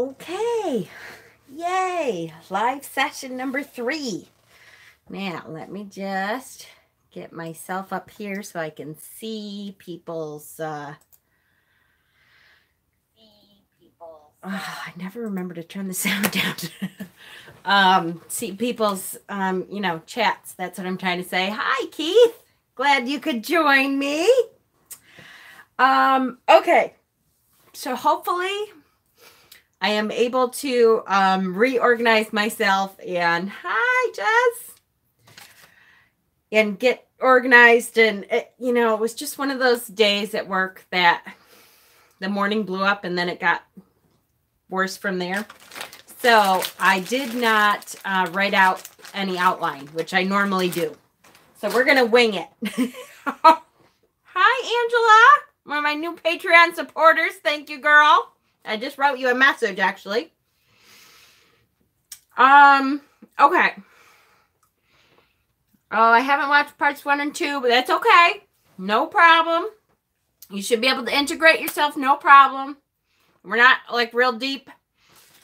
Okay, yay, live session number 3. Now, let me just get myself up here so I can see people's, I never remember to turn the sound down. See people's, chats. That's what I'm trying to say. Hi, Keith. Glad you could join me. Okay. So hopefully I am able to reorganize myself and hi, Jess, and get organized. And it was just one of those days at work that the morning blew up and then it got worse from there. So I did not write out any outline, which I normally do. So we're going to wing it. Hi, Angela. One of my new Patreon supporters. Thank you, girl. I just wrote you a message, actually. Okay. Oh, I haven't watched parts 1 and 2, but that's okay. No problem. You should be able to integrate yourself, no problem. We're not, like, real deep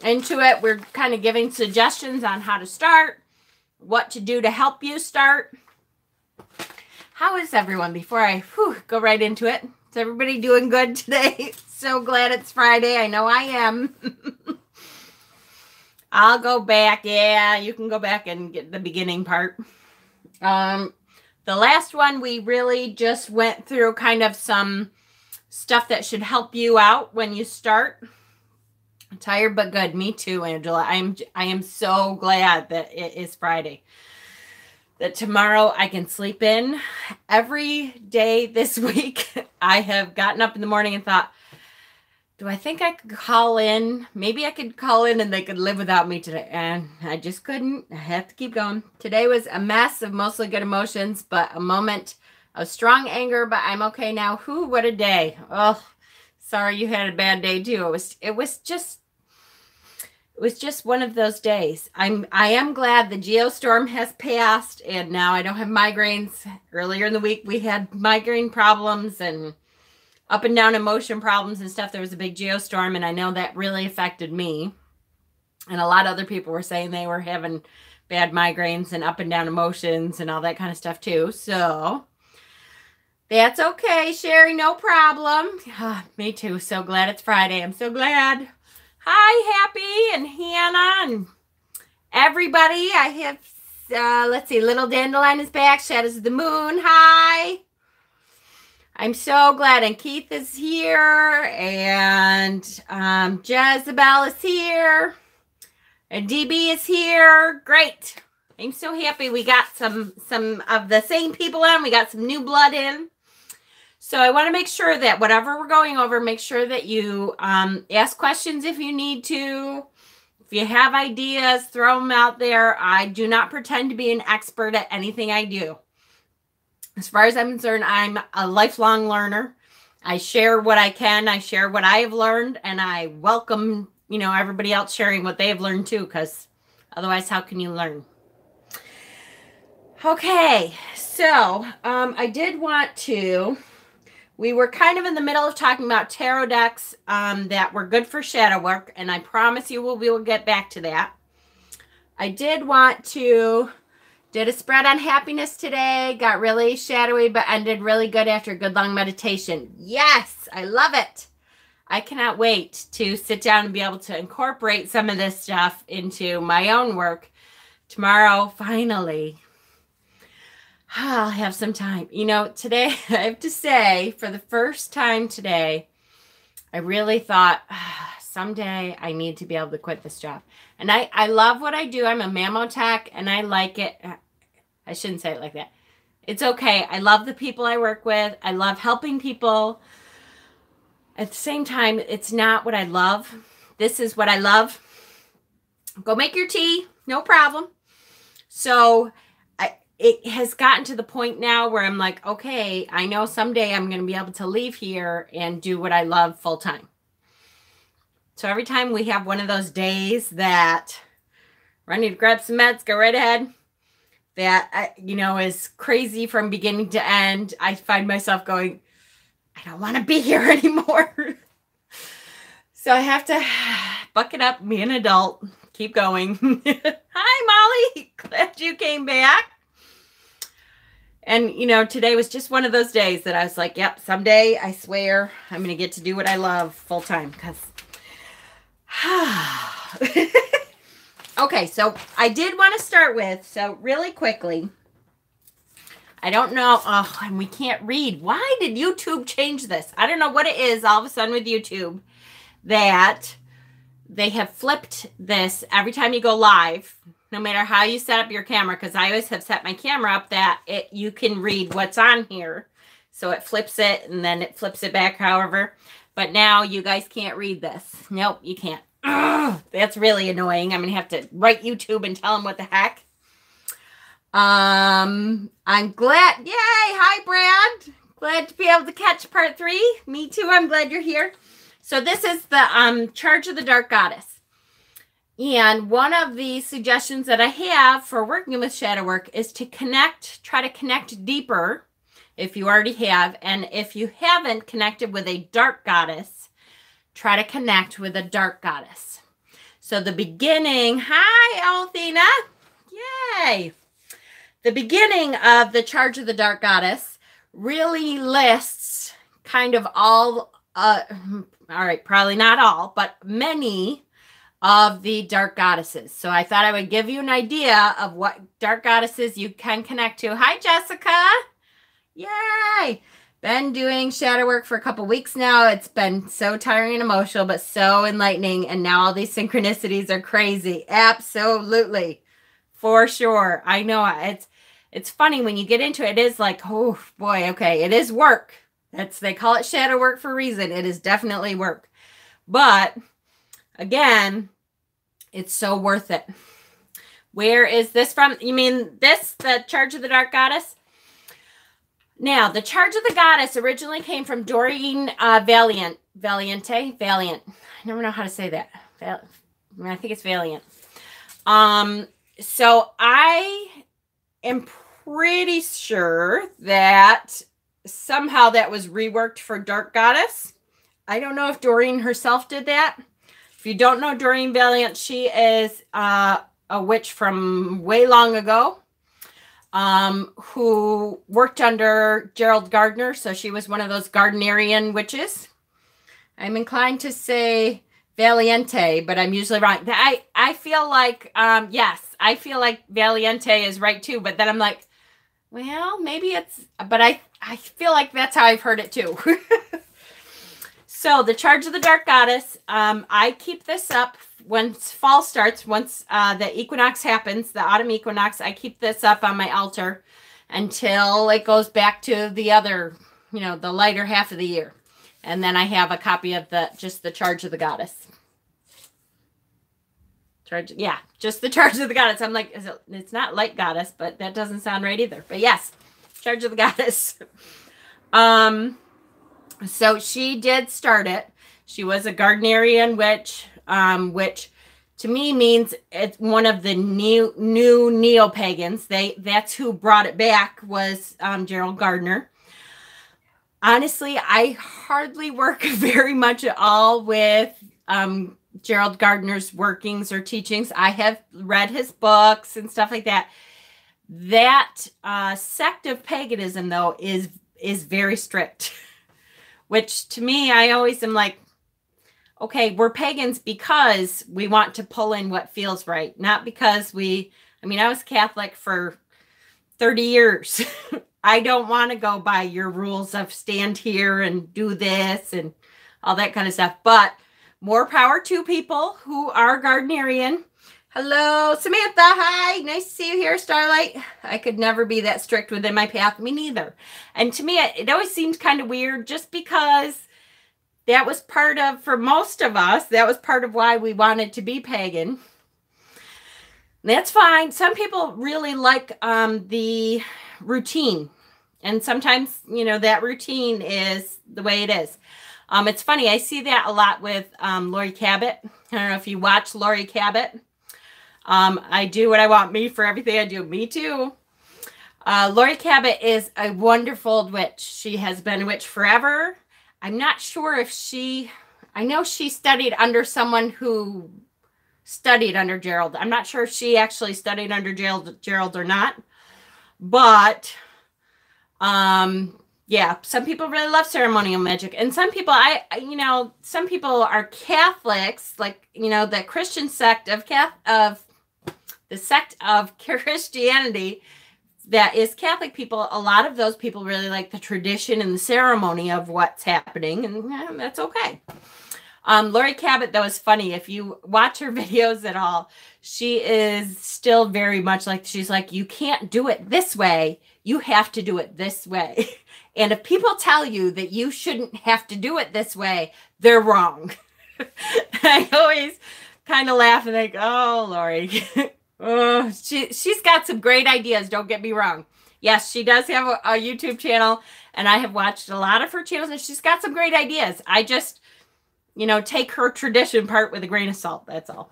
into it. We're kind of giving suggestions on how to start, what to do to help you start. How is everyone before I go right into it? Is everybody doing good today? So glad it's Friday. I know I am. I'll go back. Yeah, you can go back and get the beginning part. The last one, we really just went through kind of some stuff that should help you out when you start. I'm tired but good. Me too, Angela. I am so glad that it is Friday. That tomorrow I can sleep in. Every day this week, I have gotten up in the morning and thought, do I think I could call in? Maybe I could call in and they could live without me today. And I just couldn't. I have to keep going. Today was a mess of mostly good emotions, but a moment of strong anger, but I'm okay now. What a day. Oh, sorry you had a bad day too. It was just one of those days. I am glad the geostorm has passed and now I don't have migraines. Earlier in the week we had migraine problems and up and down emotion problems and stuff. There was a big geostorm and I know that really affected me. And a lot of other people were saying they were having bad migraines and up and down emotions and all that kind of stuff too. So that's okay, Sherry, no problem. Me too. So glad it's Friday. I'm so glad. Hi, Happy and Hannah and everybody. I have, let's see, Little Dandelion is back. Shadows of the Moon. Hi. I'm so glad. And Keith is here. And Jezebel is here. And DB is here. Great. I'm so happy we got some of the same people in. We got some new blood in. So I want to make sure that whatever we're going over, make sure that you ask questions if you need to. If you have ideas, throw them out there. I do not pretend to be an expert at anything I do. As far as I'm concerned, I'm a lifelong learner. I share what I can. I share what I have learned. And I welcome, everybody else sharing what they have learned too. Because otherwise, how can you learn? Okay. So I did want to... We were kind of in the middle of talking about tarot decks that were good for shadow work, and I promise you we will get back to that. I did a spread on happiness today, got really shadowy, but ended really good after a good long meditation. Yes, I love it. I cannot wait to sit down and be able to incorporate some of this stuff into my own work tomorrow, finally. I'll have some time. Today, I have to say, for the first time today, I really thought, someday I need to be able to quit this job. And I love what I do. I'm a mammotech, and I like it. I shouldn't say it like that. It's okay. I love the people I work with. I love helping people. At the same time, it's not what I love. This is what I love. Go make your tea. No problem. So... it has gotten to the point now where I'm like, okay, I know someday I'm going to be able to leave here and do what I love full time. So every time we have one of those days that I need to grab some meds, go right ahead, that, is crazy from beginning to end, I find myself going, I don't want to be here anymore. So I have to buck it up, be an adult, keep going. Hi, Molly. Glad you came back. And, you know, today was just one of those days that I was like, yep, someday I swear I'm going to get to do what I love full time. Because, okay, so I did want to start with, so really quickly, I don't know, oh, and we can't read. Why did YouTube change this? I don't know what it is all of a sudden with YouTube that they have flipped this every time you go live. No matter how you set up your camera, because I always have set my camera up that you can read what's on here. So it flips it and then it flips it back however. But now you guys can't read this. Nope, you can't. Ugh, that's really annoying. I'm going to have to write YouTube and tell them what the heck. I'm glad. Yay! Hi, Brad. Glad to be able to catch part 3. Me too. I'm glad you're here. So this is the Charge of the Dark Goddess. And one of the suggestions that I have for working with shadow work is to try to connect deeper if you already have. And if you haven't connected with a dark goddess, try to connect with a dark goddess. So the beginning, hi, Althena. Yay. The beginning of the Charge of the Dark Goddess really lists kind of all right, probably not all, but many of the dark goddesses. So I thought I would give you an idea of what dark goddesses you can connect to. Hi, Jessica. Yay. Been doing shadow work for a couple weeks now. It's been so tiring and emotional, but so enlightening. And now all these synchronicities are crazy. Absolutely. For sure. I know it's funny when you get into it. It is like, oh boy, okay. It is work. They call it shadow work for a reason. It is definitely work. But again, it's so worth it. Where is this from? You mean this, the Charge of the Dark Goddess? Now, the Charge of the Goddess originally came from Doreen Valiant. Valiant. I never know how to say that. I think it's Valiant. So I am pretty sure that somehow that was reworked for Dark Goddess. I don't know if Doreen herself did that. If you don't know Doreen Valiant, she is a witch from way long ago who worked under Gerald Gardner. So she was one of those Gardnerian witches. I'm inclined to say Valiente, but I'm usually wrong. I feel like, yes, I feel like Valiente is right too. But then I'm like, well, maybe it's, but I feel like that's how I've heard it too. So the Charge of the Dark Goddess, I keep this up once fall starts, once the equinox happens, the autumn equinox, I keep this up on my altar until it goes back to the other, you know, the lighter half of the year. And then I have a copy of just the Charge of the Goddess. Yeah, just the Charge of the Goddess. I'm like, it's not Light Goddess, but that doesn't sound right either. But yes, Charge of the Goddess. So she did start it. She was a Gardnerian witch, which to me means it's one of the new neo-pagans. That's who brought it back was Gerald Gardner. Honestly, I hardly work very much at all with Gerald Gardner's workings or teachings. I have read his books and stuff like that. That sect of paganism, though, is very strict. Which to me, I always am like, okay, we're pagans because we want to pull in what feels right. Not because I was Catholic for 30 years. I don't want to go by your rules of stand here and do this and all that kind of stuff. But more power to people who are Gardnerian. Hello, Samantha. Hi. Nice to see you here, Starlight. I could never be that strict within my path. Me neither. And to me, it always seems kind of weird just because that was part of, for most of us, that was part of why we wanted to be pagan. That's fine. Some people really like the routine. And sometimes, you know, that routine is the way it is. It's funny. I see that a lot with Lori Cabot. I don't know if you watch Lori Cabot. I do what I want. Me for everything I do. Me too. Lori Cabot is a wonderful witch. She has been a witch forever. I'm not sure if I know she studied under someone who studied under Gerald. I'm not sure if she actually studied under Gerald or not. But, yeah, some people really love ceremonial magic. And some people, some people are Catholics, like, the Christian sect of the sect of Christianity that is Catholic people. A lot of those people really like the tradition and the ceremony of what's happening, and that's okay. Lori Cabot, though, is funny. If you watch her videos at all, she is still very much like, she's like, you can't do it this way. You have to do it this way. And if people tell you that you shouldn't have to do it this way, they're wrong. I always kind of laugh and think, oh, Lori. Oh, she's got some great ideas. Don't get me wrong. Yes, she does have a YouTube channel, and I have watched a lot of her channels, and she's got some great ideas. I just, take her tradition part with a grain of salt. That's all.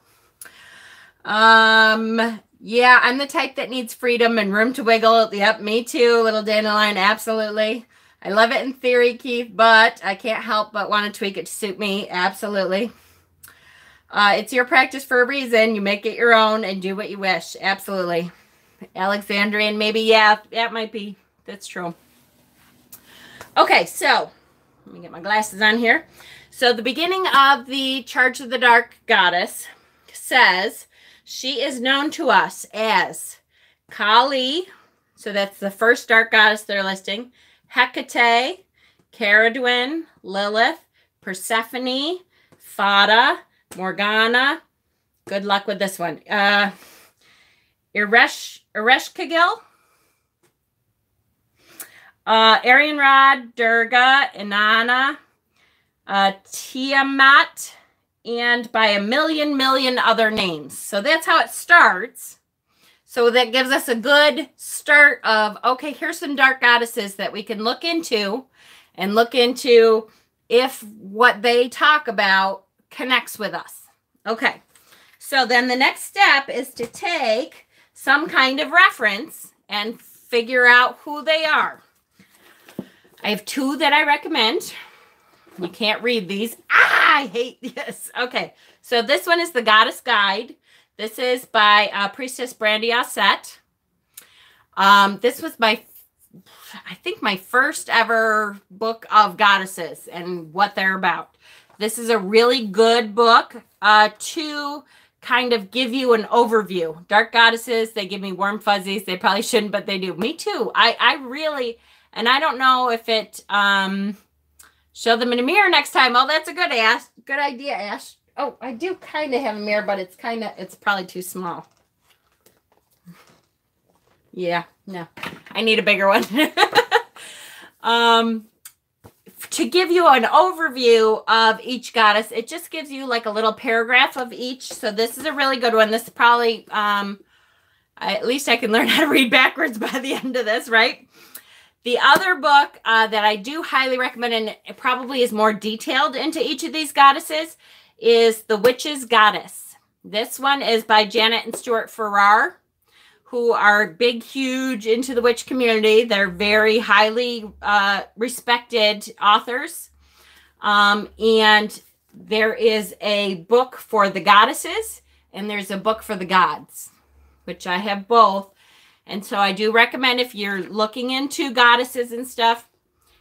Yeah, I'm the type that needs freedom and room to wiggle. Yep, me too. Little dandelion, absolutely. I love it in theory, Keith, but I can't help but want to tweak it to suit me. Absolutely. It's your practice for a reason. You make it your own and do what you wish. Absolutely. Alexandrian, maybe. Yeah, that might be. That's true. Okay, so let me get my glasses on here. So the beginning of the Charge of the Dark Goddess says she is known to us as Kali. So that's the first dark goddess they're listing. Hecate, Caradwyn, Lilith, Persephone, Fada, Morgana. Good luck with this one. Ereshkigal, Arianrod, Durga, Inanna, Tiamat, and by a million other names. So that's how it starts. So that gives us a good start of, okay, here's some dark goddesses that we can look into and look into if what they talk about connects with us. Okay, so then the next step is to take some kind of reference and figure out who they are. I have two that I recommend. You can't read these. I hate this. Okay, so this one is the Goddess Guide. This is by Priestess Brandy Osset. This was I think my first ever book of goddesses and what they're about. This is a really good book to kind of give you an overview. Dark goddesses, they give me warm fuzzies. They probably shouldn't, but they do. Me too. I really, and I don't know if it, show them in a mirror next time. Oh, that's a good idea, Ash. Oh, I do kind of have a mirror, but it's probably too small. Yeah, no. I need a bigger one. To give you an overview of each goddess, it just gives you like a little paragraph of each. So this is a really good one. This is probably, at least I can learn how to read backwards by the end of this, right? The other book that I do highly recommend, and it probably is more detailed into each of these goddesses, is The Witch's Goddess. This one is by Janet and Stuart Farrar, who are huge into the witch community. They're very highly respected authors. And there is a book for the goddesses, and there's a book for the gods, which I have both. And so I do recommend, if you're looking into goddesses and stuff,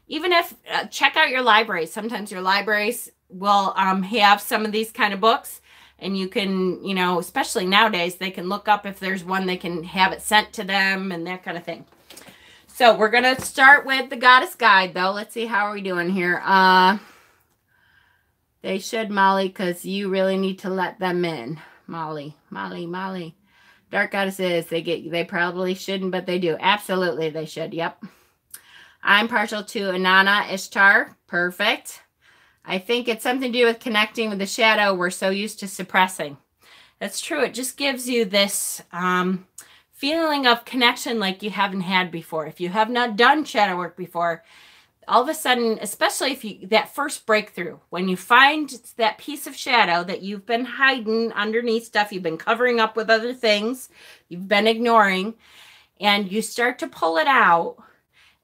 even if, check out your library. Sometimes your libraries will have some of these kind of books, and you can, especially nowadays, they can look up if there's one, they can have it sent to them and that kind of thing. So we're going to start with the Goddess Guide, though. Let's see, how are we doing here? They should, Molly, because you really need to let them in. Molly. Dark goddesses, they probably shouldn't, but they do. Absolutely, they should. Yep. I'm partial to Inanna Ishtar. Perfect. I think it's something to do with connecting with the shadow we're so used to suppressing. That's true. It just gives you this feeling of connection like you haven't had before. If you have not done shadow work before, all of a sudden, especially if that first breakthrough, when you find that piece of shadow that you've been hiding underneath stuff, you've been covering up with other things, you've been ignoring, and you start to pull it out,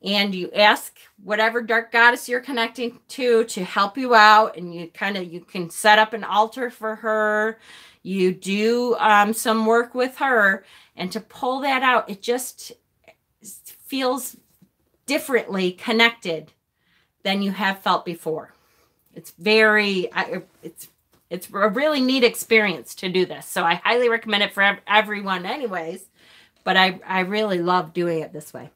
and you ask whatever dark goddess you're connecting to help you out, and you can set up an altar for her. You do some work with her, and to pull that out, it just feels differently connected than you have felt before. It's it's a really neat experience to do this. So I highly recommend it for everyone anyways, but I really love doing it this way.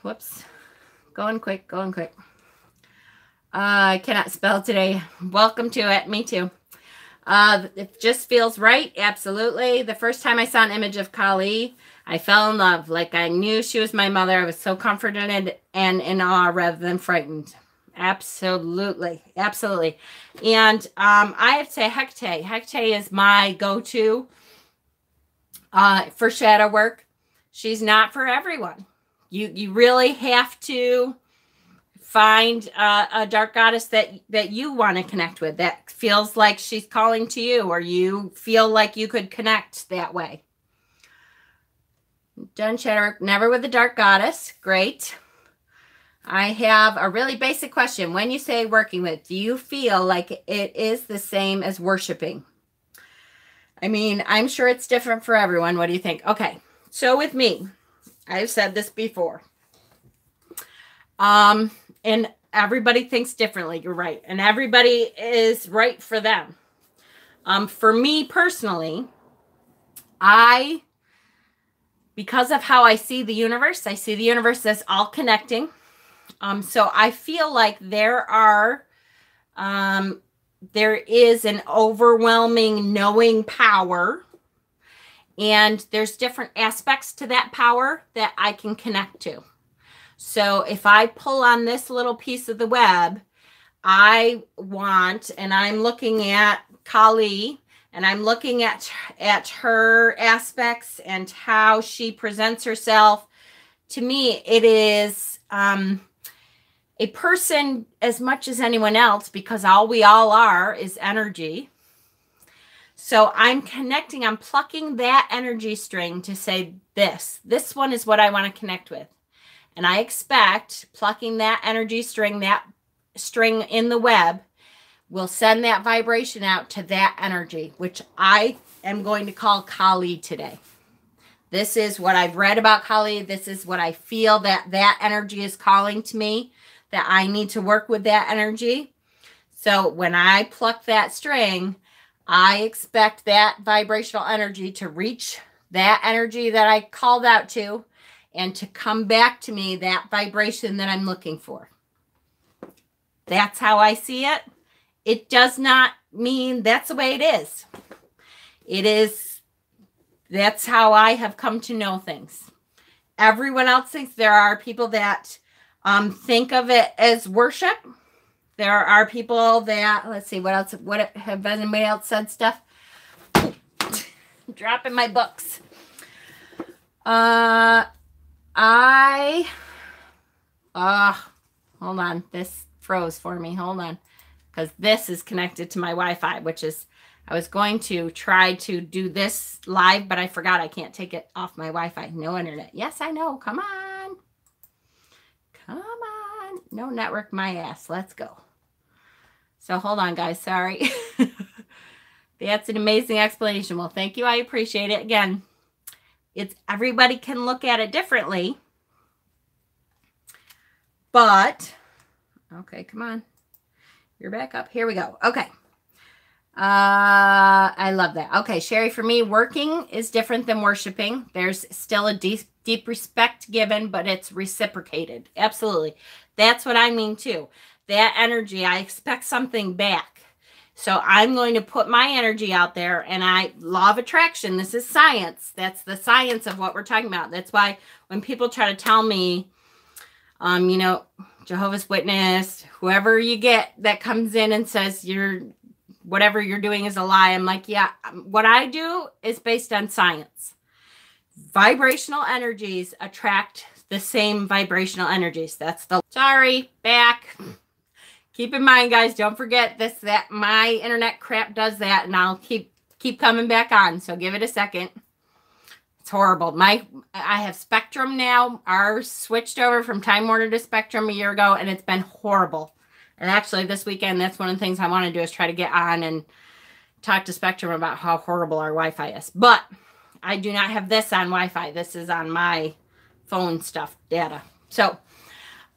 Whoops. Going quick. I cannot spell today. Welcome to it. Me too. It just feels right. Absolutely. The first time I saw an image of Kali, I fell in love. Like I knew she was my mother. I was so comforted and in awe rather than frightened. Absolutely. Absolutely. And I have to say Hecate. Hecate is my go-to for shadow work. She's not for everyone. You really have to find a dark goddess that you want to connect with, that feels like she's calling to you, or you feel like you could connect that way. Done shadow work, never with the dark goddess. Great. I have a really basic question. When you say working with, do you feel like it is the same as worshiping? I mean, I'm sure it's different for everyone. What do you think? Okay. So with me, I've said this before. And everybody thinks differently. You're right. And everybody is right for them. For me personally, because of how I see the universe as all connecting. So I feel like there is an overwhelming knowing power, and there's different aspects to that power that I can connect to. So if I pull on this little piece of the web, and I'm looking at Kali, and I'm looking at her aspects and how she presents herself. To me, it is a person as much as anyone else, because all we all are is energy. So I'm plucking that energy string to say this one is what I want to connect with. And I expect plucking that energy string, that string in the web, will send that vibration out to that energy, which I am going to call Kali today. This is what I've read about Kali. This is what I feel that energy is calling to me, that I need to work with that energy. So when I pluck that string, I expect that vibrational energy to reach that energy that I called out to, and to come back to me that vibration that I'm looking for. That's how I see it. It does not mean that's the way it is. That's how I have come to know things. Everyone else thinks. There are people that think of it as worship. There are people that, let's see, what else? What have anybody else said stuff? Dropping my books. Hold on. This froze for me. Hold on. Because this is connected to my Wi-Fi, which is, I was going to try to do this live, but I forgot I can't take it off my Wi-Fi. No internet. Yes, I know. Come on. Come on. No network, my ass. Let's go. So hold on, guys. Sorry. That's an amazing explanation. Well, thank you. I appreciate it. Again, everybody can look at it differently. But, okay, come on. You're back up. Here we go. Okay. I love that. Okay, Sherry, for me, working is different than worshiping. There's still a deep respect given, but it's reciprocated. Absolutely. That's what I mean too. That energy, I expect something back. So I'm going to put my energy out there, and law of attraction, this is science. That's the science of what we're talking about. That's why when people try to tell me, Jehovah's Witness, whoever you get that comes in and says whatever you're doing is a lie, I'm like, yeah, what I do is based on science. Vibrational energies attract the same vibrational energies. Sorry, back. Keep in mind, guys, don't forget that my internet crap does that, and I'll keep coming back on. So give it a second. It's horrible. I have Spectrum now. Ours switched over from Time Warner to Spectrum a year ago, and it's been horrible. And actually, this weekend, that's one of the things I want to do is try to get on and talk to Spectrum about how horrible our Wi-Fi is. But I do not have this on Wi-Fi. This is on my phone stuff, data. So,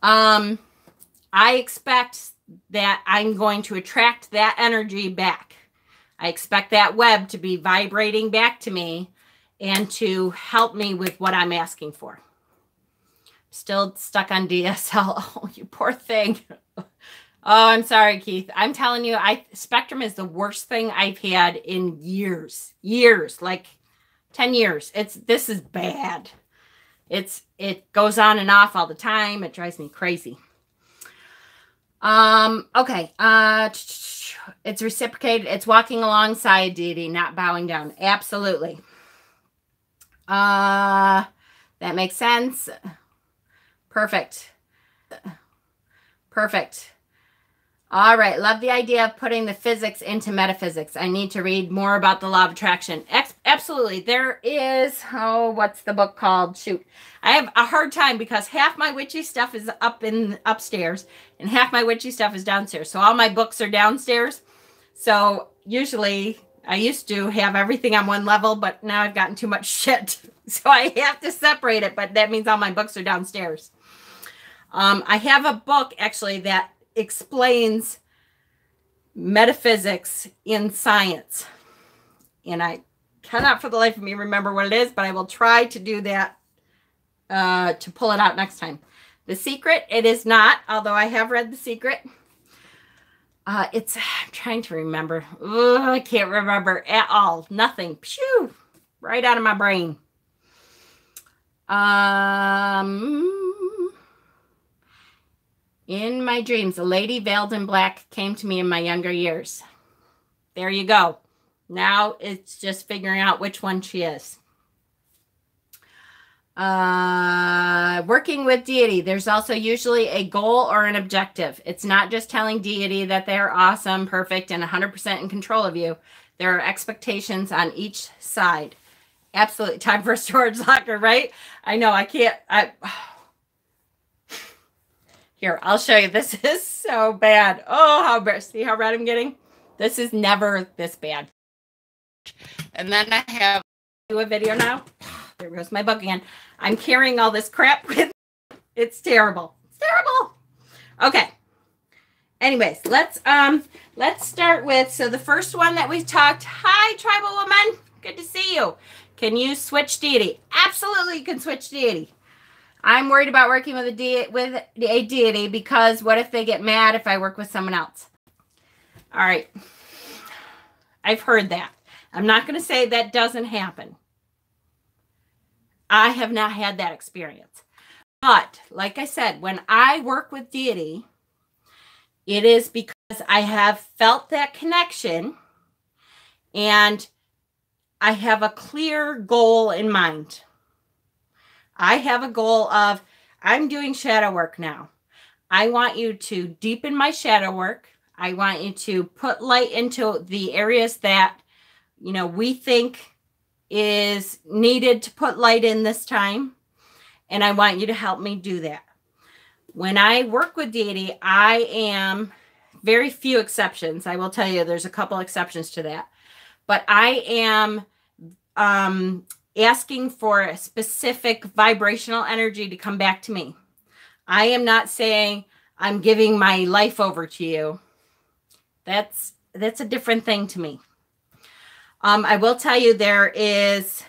I expect that I'm going to attract that energy back. I expect that web to be vibrating back to me and to help me with what I'm asking for. Still stuck on DSL. Oh, you poor thing. Oh, I'm sorry, Keith. I'm telling you, Spectrum is the worst thing I've had in years, like 10 years. This is bad. It goes on and off all the time. It drives me crazy. Okay. It's reciprocated. It's walking alongside deity, not bowing down. Absolutely. That makes sense. Perfect. Perfect. All right. Love the idea of putting the physics into metaphysics. I need to read more about the law of attraction. Absolutely. There is, what's the book called? Shoot. I have a hard time because half my witchy stuff is upstairs and half my witchy stuff is downstairs. So all my books are downstairs. So usually I used to have everything on one level, but now I've gotten too much shit. So I have to separate it, but that means all my books are downstairs. I have a book actually that explains metaphysics in science. And I cannot for the life of me remember what it is, but I will try to do that, to pull it out next time. The Secret, it is not, although I have read The Secret. I'm trying to remember. Ugh, I can't remember at all. Nothing. Phew, right out of my brain. In my dreams, a lady veiled in black came to me in my younger years. There you go. Now it's just figuring out which one she is. Working with deity, there's also usually a goal or an objective. It's not just telling deity that they're awesome, perfect, and 100% in control of you. There are expectations on each side. Absolutely. Time for a storage locker, right? I know. I can't. Here, I'll show you. This is so bad. Oh, how bad. See how red I'm getting? This is never this bad. And then I have do a video now. There goes my book again. I'm carrying all this crap with. It's terrible. It's terrible. Okay. Anyways, let's start with, so the first one that we talked. Hi, tribal woman. Good to see you. Can you switch deity? Absolutely, you can switch deity. I'm worried about working with a deity because what if they get mad if I work with someone else? All right. I've heard that. I'm not going to say that doesn't happen. I have not had that experience. But like I said, when I work with deity, it is because I have felt that connection and I have a clear goal in mind. I have a goal of, I'm doing shadow work now. I want you to deepen my shadow work. I want you to put light into the areas that, we think is needed to put light in this time. And I want you to help me do that. When I work with deity, I am, very few exceptions. I will tell you there's a couple exceptions to that. But I am asking for a specific vibrational energy to come back to me. I am not saying I'm giving my life over to you. That's a different thing to me. I will tell you there is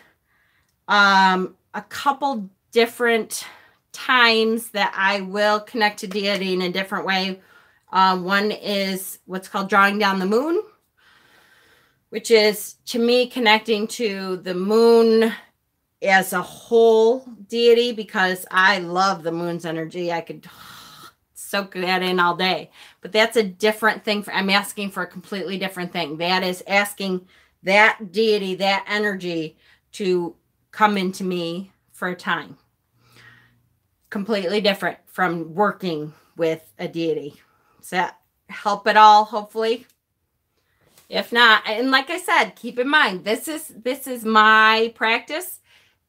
a couple different times that I will connect to deity in a different way. One is what's called drawing down the moon, which is, to me, connecting to the moon as a whole deity, because I love the moon's energy. I could soak that in all day. But that's a different thing. I'm asking for a completely different thing. That is asking that deity, that energy, to come into me for a time. Completely different from working with a deity. Does that help at all, hopefully? If not, and like I said, keep in mind, this is my practice.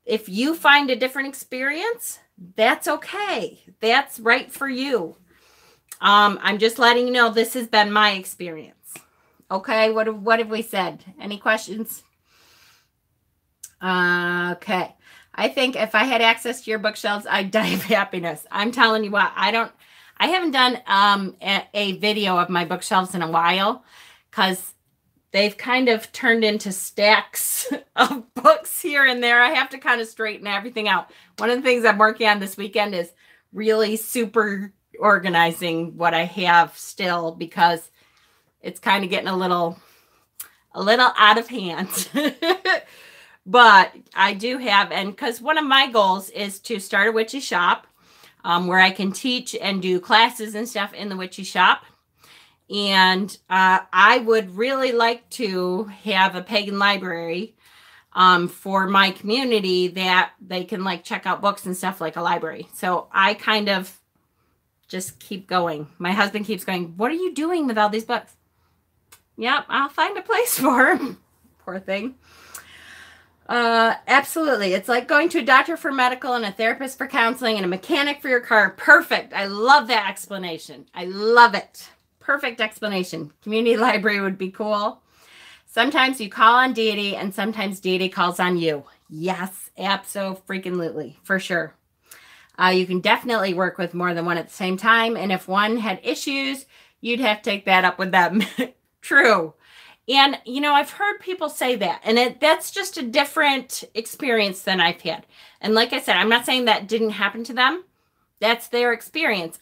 if you find a different experience, that's okay. That's right for you. I'm just letting you know this has been my experience. Okay, what have we said? Any questions? Okay. I think if I had access to your bookshelves, I'd die of happiness. I'm telling you what, I haven't done a video of my bookshelves in a while because they've kind of turned into stacks of books here and there. I have to kind of straighten everything out. One of the things I'm working on this weekend is really super organizing what I have still, because it's kind of getting a little out of hand. But I do have, and because one of my goals is to start a witchy shop where I can teach and do classes and stuff in the witchy shop. And I would really like to have a pagan library for my community that they can like check out books and stuff like a library. So I kind of just keep going. My husband keeps going, what are you doing with all these books? Yep, I'll find a place for him. Poor thing. Absolutely. It's like going to a doctor for medical and a therapist for counseling and a mechanic for your car. Perfect. I love that explanation. I love it. Perfect explanation. Community library would be cool. Sometimes you call on Deity and sometimes Deity calls on you. Yes, abso-freaking-lutely, for sure. You can definitely work with more than one at the same time. And if one had issues, you'd have to take that up with them. True. And, you know, I've heard people say that, and that's just a different experience than I've had. And like I said, I'm not saying that didn't happen to them. That's their experience.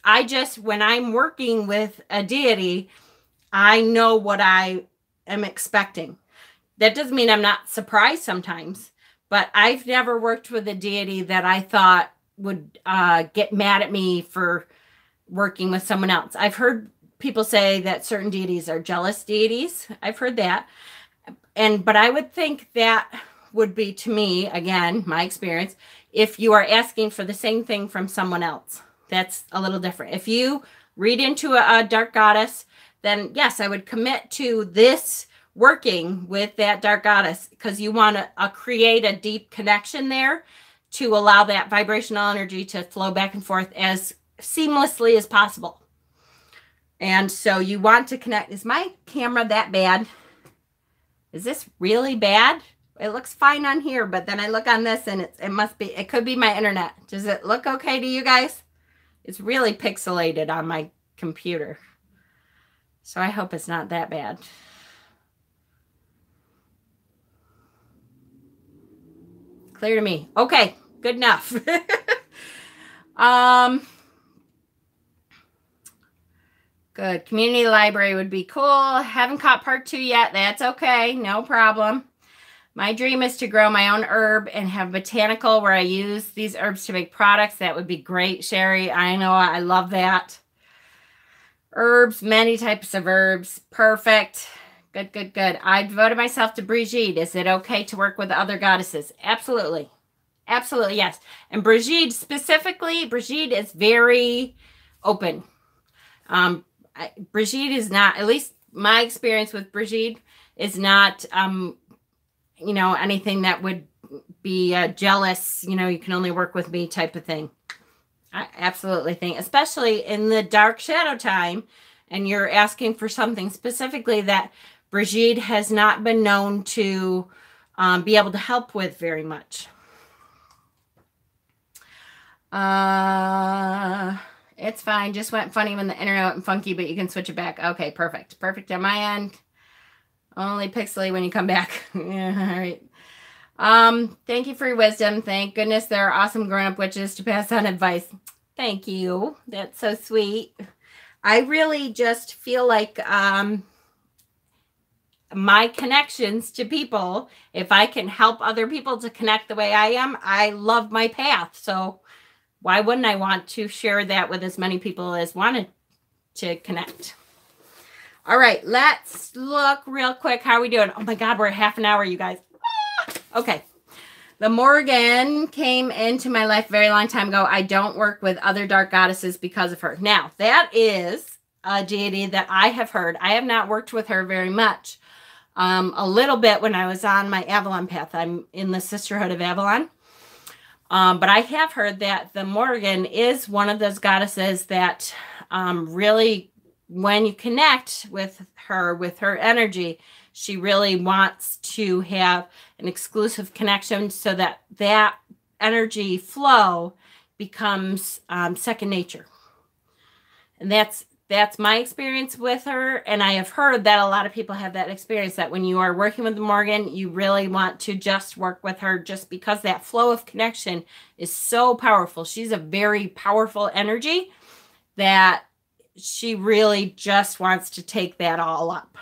When I'm working with a deity, I know what I am expecting. That doesn't mean I'm not surprised sometimes, but I've never worked with a deity that I thought would get mad at me for working with someone else. I've heard people say that certain deities are jealous deities. I've heard that. But I would think that would be, to me, again, my experience, if you are asking for the same thing from someone else. That's a little different. If you read into a dark goddess, then yes, I would commit to this working with that dark goddess, because you want to create a deep connection there to allow that vibrational energy to flow back and forth as seamlessly as possible. And so you want to connect. Is my camera that bad? Is this really bad? It looks fine on here, but then I look on this and it could be my internet. Does it look okay to you guys? It's really pixelated on my computer. So I hope it's not that bad. Clear to me. Okay, good enough. Good. Community library would be cool. Haven't caught part 2 yet. That's okay. No problem. My dream is to grow my own herb and have botanical where I use these herbs to make products. That would be great, Sherry. I know. I love that. Herbs, many types of herbs. Perfect. Good, good, good. I devoted myself to Brigitte. Is it okay to work with other goddesses? Absolutely. Absolutely, yes. And Brigitte specifically, Brigitte is very open. Brigitte is not, at least my experience with Brigitte is not, you know, anything that would be jealous, you know, you can only work with me type of thing. I absolutely think, especially in the dark shadow time, and you're asking for something specifically that Brigitte has not been known to be able to help with very much. It's fine. Just went funny when the internet went funky, but you can switch it back. Okay, perfect. Perfect on my end. Only pixely when you come back. Yeah, all right. Thank you for your wisdom. Thank goodness there are awesome grown-up witches to pass on advice. Thank you. That's so sweet. I really just feel like my connections to people, if I can help other people to connect the way I am, I love my path. So why wouldn't I want to share that with as many people as wanted to connect? All right, let's look real quick. How are we doing? Oh my God, we're at half an hour, you guys. Okay. The Morgan came into my life a very long time ago. I don't work with other dark goddesses because of her. Now, that is a deity that I have heard. I have not worked with her very much. A little bit when I was on my Avalon path. I'm in the Sisterhood of Avalon. But I have heard that the Morgan is one of those goddesses that really, when you connect with her energy, she really wants to have an exclusive connection so that that energy flow becomes second nature. And that's my experience with her. And I have heard that a lot of people have that experience, that when you are working with the Morgan, you really want to just work with her just because that flow of connection is so powerful. She's a very powerful energy that she really just wants to take that all up.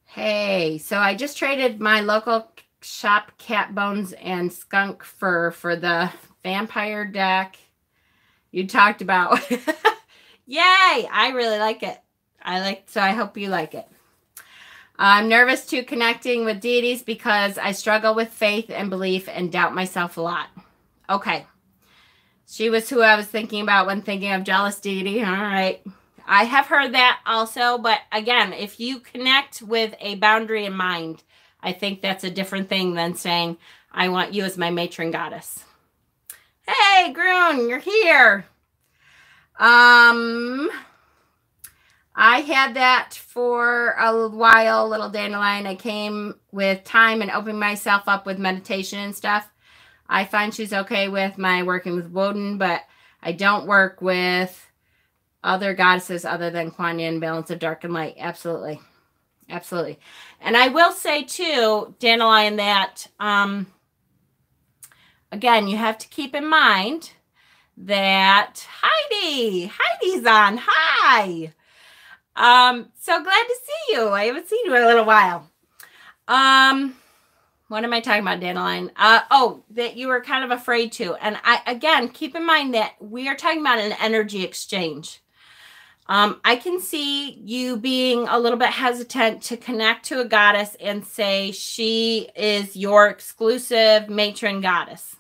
Hey, so I just traded my local shop cat bones and skunk fur for the vampire deck you talked about. Yay! I really like it. So I hope you like it. I'm nervous to connecting with deities because I struggle with faith and belief and doubt myself a lot. Okay. She was who I was thinking about when thinking of jealous deity. All right. I have heard that also, but again, if you connect with a boundary in mind, I think that's a different thing than saying, I want you as my matron goddess. Hey, Groon, you're here. I had that for a while, little dandelion. I came with time and opened myself up with meditation and stuff. I find she's okay with my working with Woden, but I don't work with other goddesses other than Kuan Yin, balance of dark and light. Absolutely. Absolutely. And I will say too, Dandelion, that again, you have to keep in mind that Heidi's on. Hi. So glad to see you. I haven't seen you in a little while. What am I talking about, Dandelion? Oh, that you were kind of afraid to. And again, keep in mind that we are talking about an energy exchange. I can see you being a little bit hesitant to connect to a goddess and say she is your exclusive matron goddess.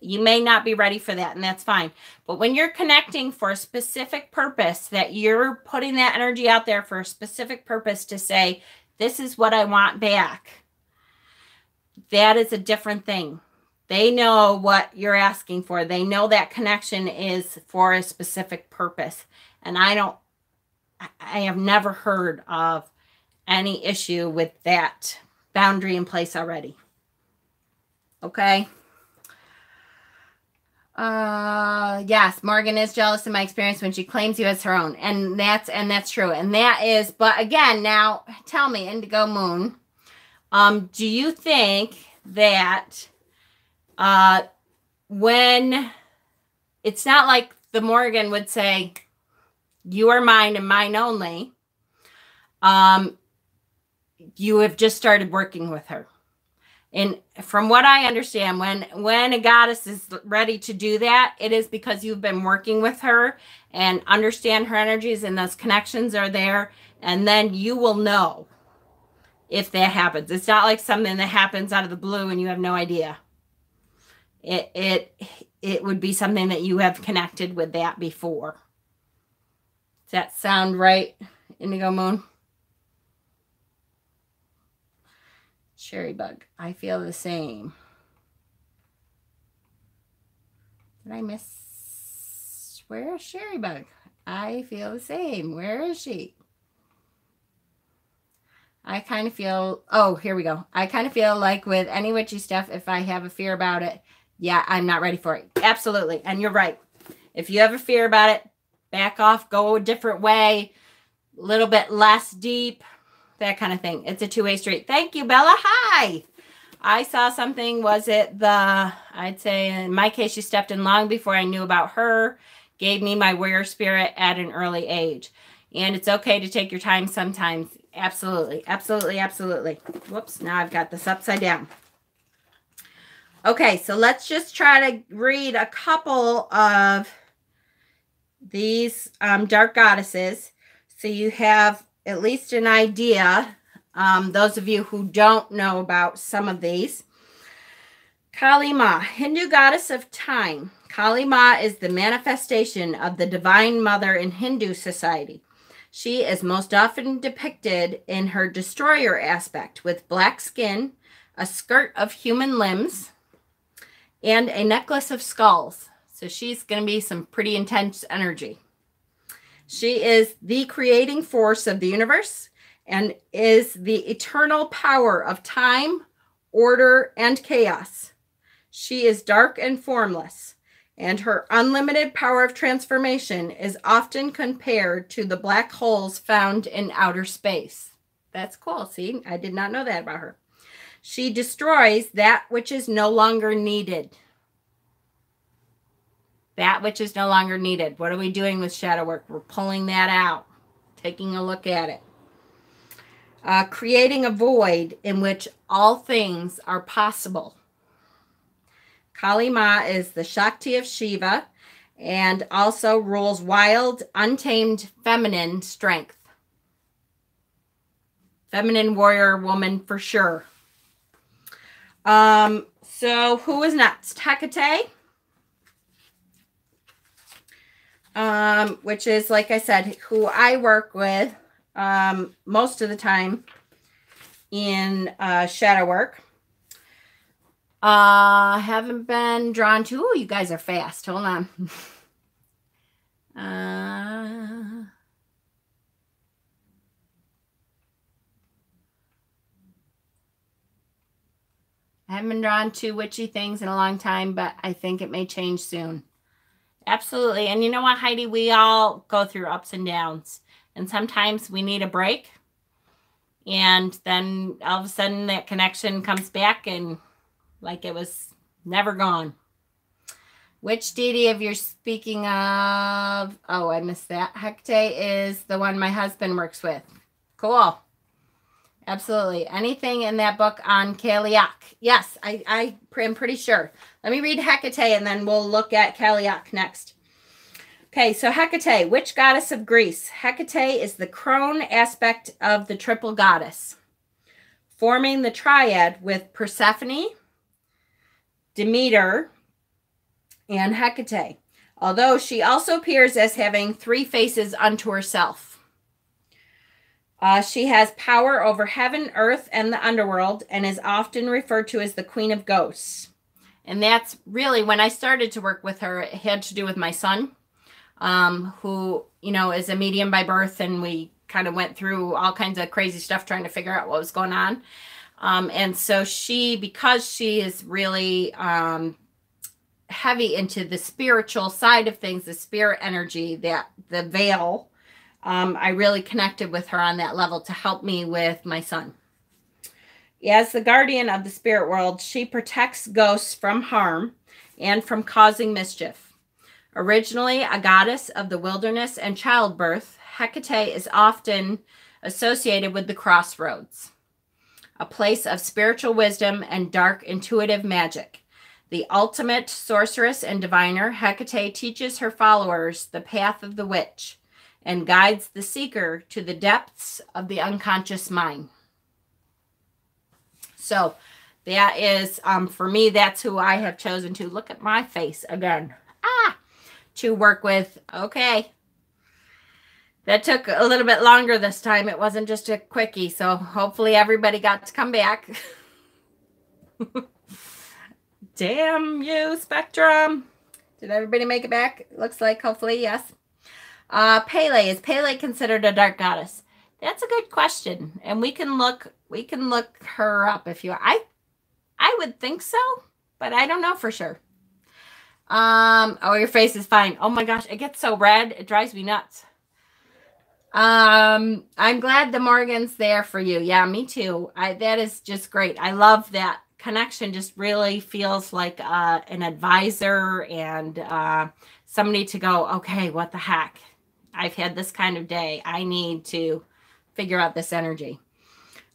You may not be ready for that, and that's fine. But when you're connecting for a specific purpose, that you're putting that energy out there for a specific purpose to say, this is what I want back, that is a different thing. They know what you're asking for. They know that connection is for a specific purpose. And I have never heard of any issue with that boundary in place already. Okay. Yes, Morgan is jealous in my experience when she claims you as her own. And that's true. And that is, but again, now tell me, Indigo Moon, do you think that when it's not like the Morgan would say, you are mine and mine only, you have just started working with her? And from what I understand, when a goddess is ready to do that, it is because you've been working with her and understand her energies and those connections are there. And then you will know if that happens. It's not like something that happens out of the blue and you have no idea. It would be something that you have connected with that before. Does that sound right, Indigo Moon? Cherry Bug, I feel the same. Did I miss? Where is Cherry Bug? I feel the same. Where is she? I kind of feel, oh, here we go. I kind of feel like with any witchy stuff, if I have a fear about it, yeah, I'm not ready for it. Absolutely. And you're right. If you have a fear about it, back off, go a different way, a little bit less deep, that kind of thing. It's a two-way street. Thank you, Bella. Hi. I saw something. Was it I'd say in my case, you stepped in long before I knew about her, gave me my warrior spirit at an early age. And it's okay to take your time sometimes. Absolutely. Absolutely. Absolutely. Whoops. Now I've got this upside down. Okay. So let's just try to read a couple of these dark goddesses, so you have at least an idea, those of you who don't know about some of these. Kali Ma, Hindu goddess of time. Kali Ma is the manifestation of the Divine Mother in Hindu society. She is most often depicted in her destroyer aspect with black skin, a skirt of human limbs, and a necklace of skulls. So she's going to be some pretty intense energy. She is the creating force of the universe and is the eternal power of time, order, and chaos. She is dark and formless, and her unlimited power of transformation is often compared to the black holes found in outer space. That's cool. See, I did not know that about her. She destroys that which is no longer needed. That which is no longer needed. What are we doing with shadow work? We're pulling that out, taking a look at it. Creating a void in which all things are possible. Kali Ma is the Shakti of Shiva and also rules wild, untamed feminine strength. Feminine warrior woman for sure. So who is next? Hecate. Which is, like I said, who I work with most of the time in shadow work. Haven't been drawn to. Oh, you guys are fast. Hold on. I haven't been drawn to witchy things in a long time, but I think it may change soon. Absolutely. And you know what, Heidi? We all go through ups and downs. And sometimes we need a break. And then all of a sudden that connection comes back and like it was never gone. Which deity of you're speaking of? Oh, I missed that. Hecate is the one my husband works with. Cool. Absolutely. Anything in that book on Cailleach? Yes, I am pretty sure. Let me read Hecate and then we'll look at Cailleach next. Okay, so Hecate, which goddess of Greece? Hecate is the crone aspect of the triple goddess, forming the triad with Persephone, Demeter, and Hecate, although she also appears as having three faces unto herself. She has power over heaven, earth, and the underworld, and is often referred to as the Queen of Ghosts. And that's really, when I started to work with her, it had to do with my son, who, you know, is a medium by birth, and we kind of went through all kinds of crazy stuff trying to figure out what was going on. And so she, because she is really heavy into the spiritual side of things, the spirit energy, that the veil, I really connected with her on that level to help me with my son. As the guardian of the spirit world, she protects ghosts from harm and from causing mischief. Originally a goddess of the wilderness and childbirth, Hecate is often associated with the crossroads, a place of spiritual wisdom and dark intuitive magic. The ultimate sorceress and diviner, Hecate teaches her followers the path of the witch and guides the seeker to the depths of the unconscious mind. So that is, for me, that's who I have chosen to look at my face again. To work with. Okay. That took a little bit longer this time. It wasn't just a quickie. So hopefully everybody got to come back. Damn you, Spectrum. Did everybody make it back? Looks like, hopefully, yes. Pele. Is Pele considered a dark goddess? That's a good question. And we can look her up if you I would think so, but I don't know for sure. Oh, your face is fine. Oh my gosh, it gets so red. It drives me nuts. I'm glad the Morgan's there for you. Yeah, me too. That is just great. I love that connection. Just really feels like an advisor and somebody to go, okay, what the heck? I've had this kind of day. I need to figure out this energy.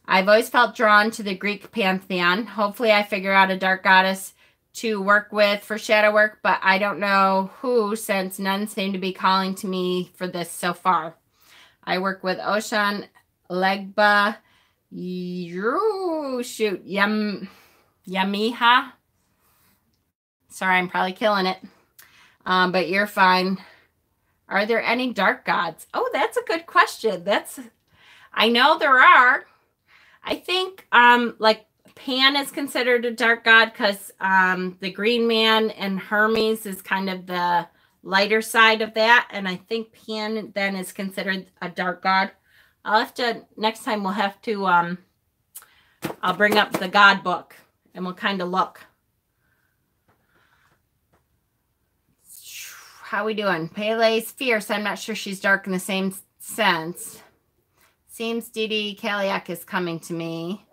I've always felt drawn to the Greek pantheon. Hopefully I figure out a dark goddess to work with for shadow work, but I don't know who, since none seem to be calling to me for this so far. I work with Oshan, Legba, Yamiha. Sorry, I'm probably killing it. But you're fine. Are there any dark gods? Oh, that's a good question. I know there are. I think like Pan is considered a dark god because the Green Man and Hermes is kind of the lighter side of that. And I think Pan then is considered a dark god. I'll have to, next time we'll have to, I'll bring up the god book and we'll kind of look. How we doing? Pele's fierce. I'm not sure she's dark in the same sense. Seems Deity Kaliak is coming to me.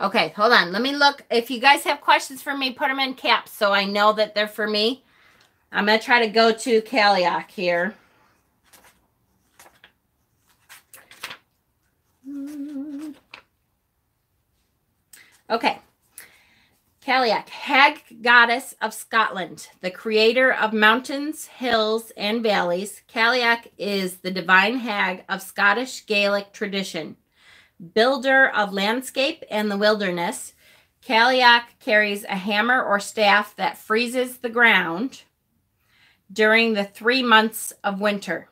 Okay, hold on. Let me look. If you guys have questions for me, put them in caps so I know that they're for me. I'm going to try to go to Kaliak here. Okay. Kaliak, hag goddess of Scotland, the creator of mountains, hills, and valleys. Kaliak is the divine hag of Scottish Gaelic tradition. Builder of landscape and the wilderness, Kaliak carries a hammer or staff that freezes the ground during the 3 months of winter.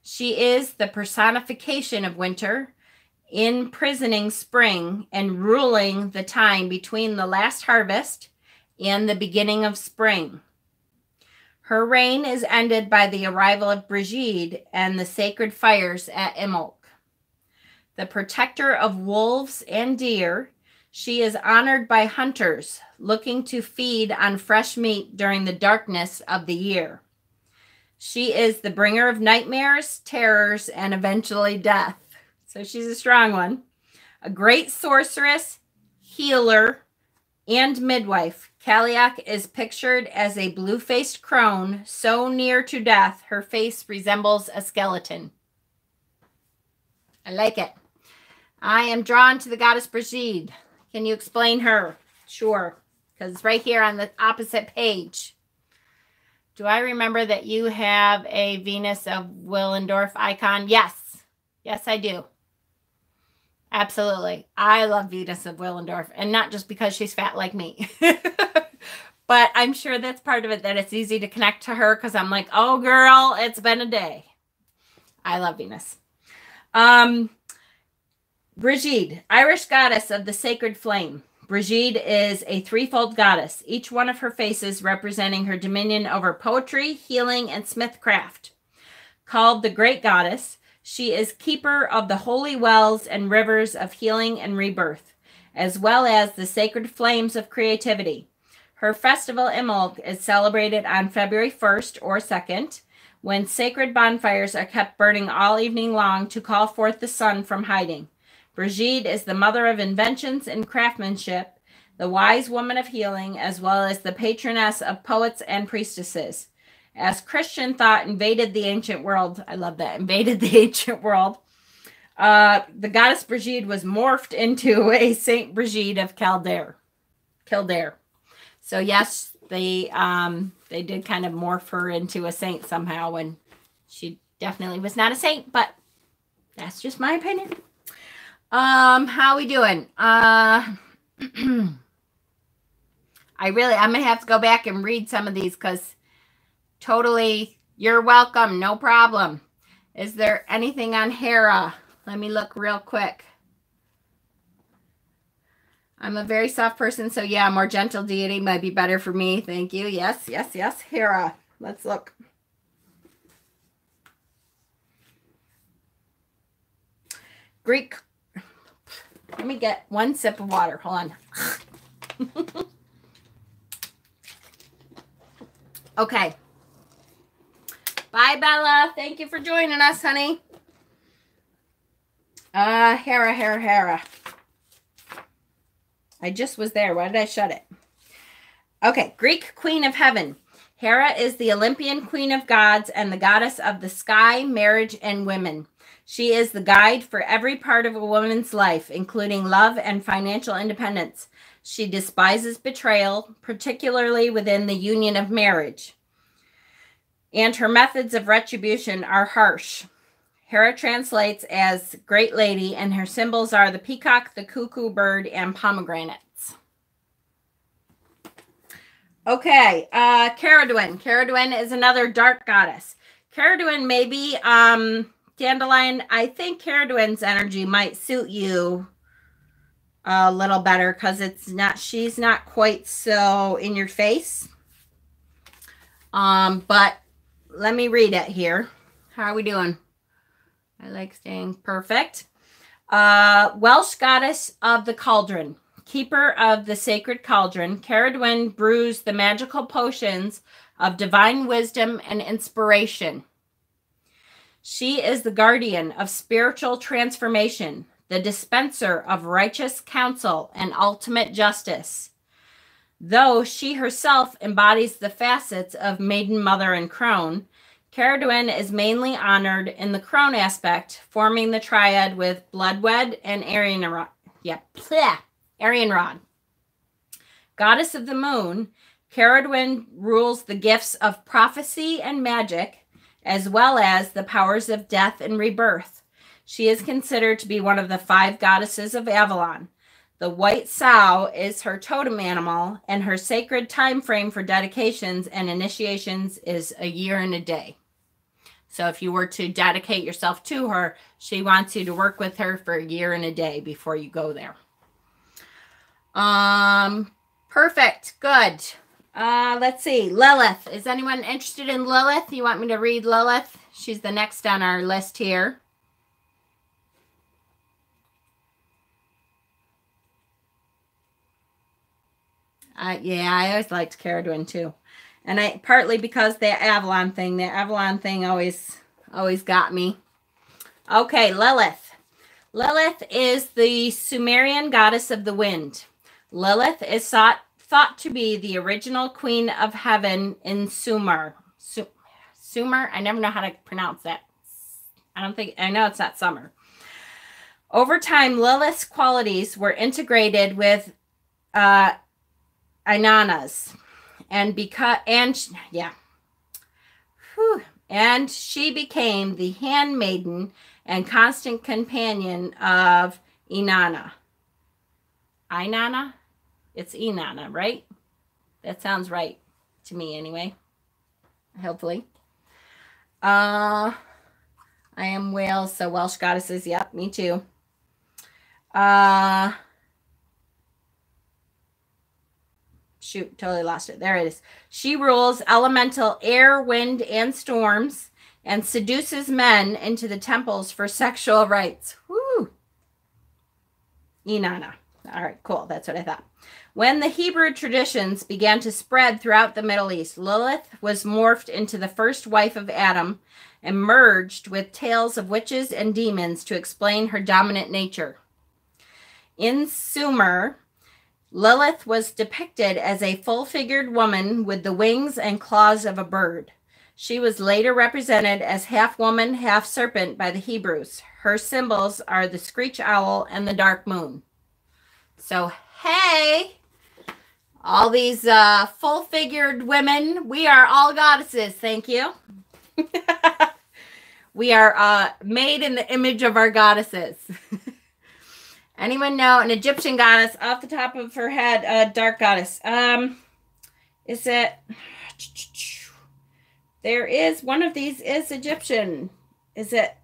She is the personification of winter, imprisoning spring and ruling the time between the last harvest and the beginning of spring. Her reign is ended by the arrival of Brigid and the sacred fires at Imbolc. The protector of wolves and deer, she is honored by hunters looking to feed on fresh meat during the darkness of the year. She is the bringer of nightmares, terrors, and eventually death. So she's a strong one. A great sorceress, healer, and midwife. Kaliak is pictured as a blue-faced crone so near to death her face resembles a skeleton. I like it. I am drawn to the goddess Brigid. Can you explain her? Sure, because it's right here on the opposite page. Do I remember that you have a Venus of Willendorf icon? Yes. Yes, I do. Absolutely. I love Venus of Willendorf, and not just because she's fat like me. But I'm sure that's part of it, that it's easy to connect to her because I'm like, oh, girl, it's been a day. I love Venus. Brigid, Irish goddess of the sacred flame. Brigid is a threefold goddess, each one of her faces representing her dominion over poetry, healing, and smithcraft. Called the Great Goddess, she is keeper of the holy wells and rivers of healing and rebirth, as well as the sacred flames of creativity. Her festival Imbolc is celebrated on February 1st or 2nd, when sacred bonfires are kept burning all evening long to call forth the sun from hiding. Brigid is the mother of inventions and craftsmanship, the wise woman of healing, as well as the patroness of poets and priestesses. As Christian thought invaded the ancient world, I love that, invaded the ancient world, the goddess Brigid was morphed into a Saint Brigid of Kildare. So yes, they did kind of morph her into a saint somehow, and she definitely was not a saint, but that's just my opinion. How we doing? I'm going to have to go back and read some of these because totally, you're welcome. No problem. Is there anything on Hera? Let me look real quick. I'm a very soft person, so yeah, a more gentle deity might be better for me. Thank you. Yes, yes, yes. Hera. Let's look. Greek. Let me get one sip of water. Hold on. Okay. Bye, Bella. Thank you for joining us, honey. Hera. I just was there. Why did I shut it? Okay. Greek Queen of Heaven. Hera is the Olympian queen of gods and the goddess of the sky, marriage, and women. She is the guide for every part of a woman's life, including love and financial independence. She despises betrayal, particularly within the union of marriage. And her methods of retribution are harsh. Hera translates as Great Lady, and her symbols are the peacock, the cuckoo bird, and pomegranates. Okay, Caradwyn. Caradwyn is another dark goddess. Caraduen, maybe. Dandelion, I think Caraduen's energy might suit you a little better because she's not quite so in your face. But let me read it here. How are we doing? I like staying perfect. Welsh goddess of the cauldron, keeper of the sacred cauldron, Caraduen brews the magical potions of divine wisdom and inspiration. She is the guardian of spiritual transformation, the dispenser of righteous counsel and ultimate justice. Though she herself embodies the facets of maiden, mother, and crone, Caraduen is mainly honored in the crone aspect, forming the triad with Bloodwed and Arianrod. Arianrod. Goddess of the moon, Caraduen rules the gifts of prophecy and magic, as well as the powers of death and rebirth. She is considered to be one of the 5 goddesses of Avalon. The white sow is her totem animal, and her sacred time frame for dedications and initiations is a year and a day. So if you were to dedicate yourself to her, she wants you to work with her for a year and a day before you go there. Perfect. Good. Let's see. Lilith. Is anyone interested in Lilith? You want me to read Lilith? She's the next on our list here. Yeah, I always liked Caraduen too. And partly because the Avalon thing always got me. Okay, Lilith. Lilith is the Sumerian goddess of the wind. Lilith is thought to be the original queen of heaven in Sumer. Sumer? I never know how to pronounce that. I know it's not summer. Over time, Lilith's qualities were integrated with Inanna's. And she became the handmaiden and constant companion of Inanna. Inanna? It's Inanna, right? That sounds right to me anyway. Hopefully. I am Wales, so Welsh goddesses. Yep, me too. Shoot, totally lost it. There it is. She rules elemental air, wind, and storms and seduces men into the temples for sexual rites. Woo! Inanna. All right, cool. That's what I thought. When the Hebrew traditions began to spread throughout the Middle East, Lilith was morphed into the first wife of Adam and merged with tales of witches and demons to explain her dominant nature. In Sumer, Lilith was depicted as a full-figured woman with the wings and claws of a bird. She was later represented as half woman, half serpent by the Hebrews. Her symbols are the screech owl and the dark moon. So, hey, all these full-figured women, we are all goddesses. Thank you. We are made in the image of our goddesses. Anyone know an Egyptian goddess off the top of her head? A dark goddess. Is it? There is one of these is Egyptian. Is it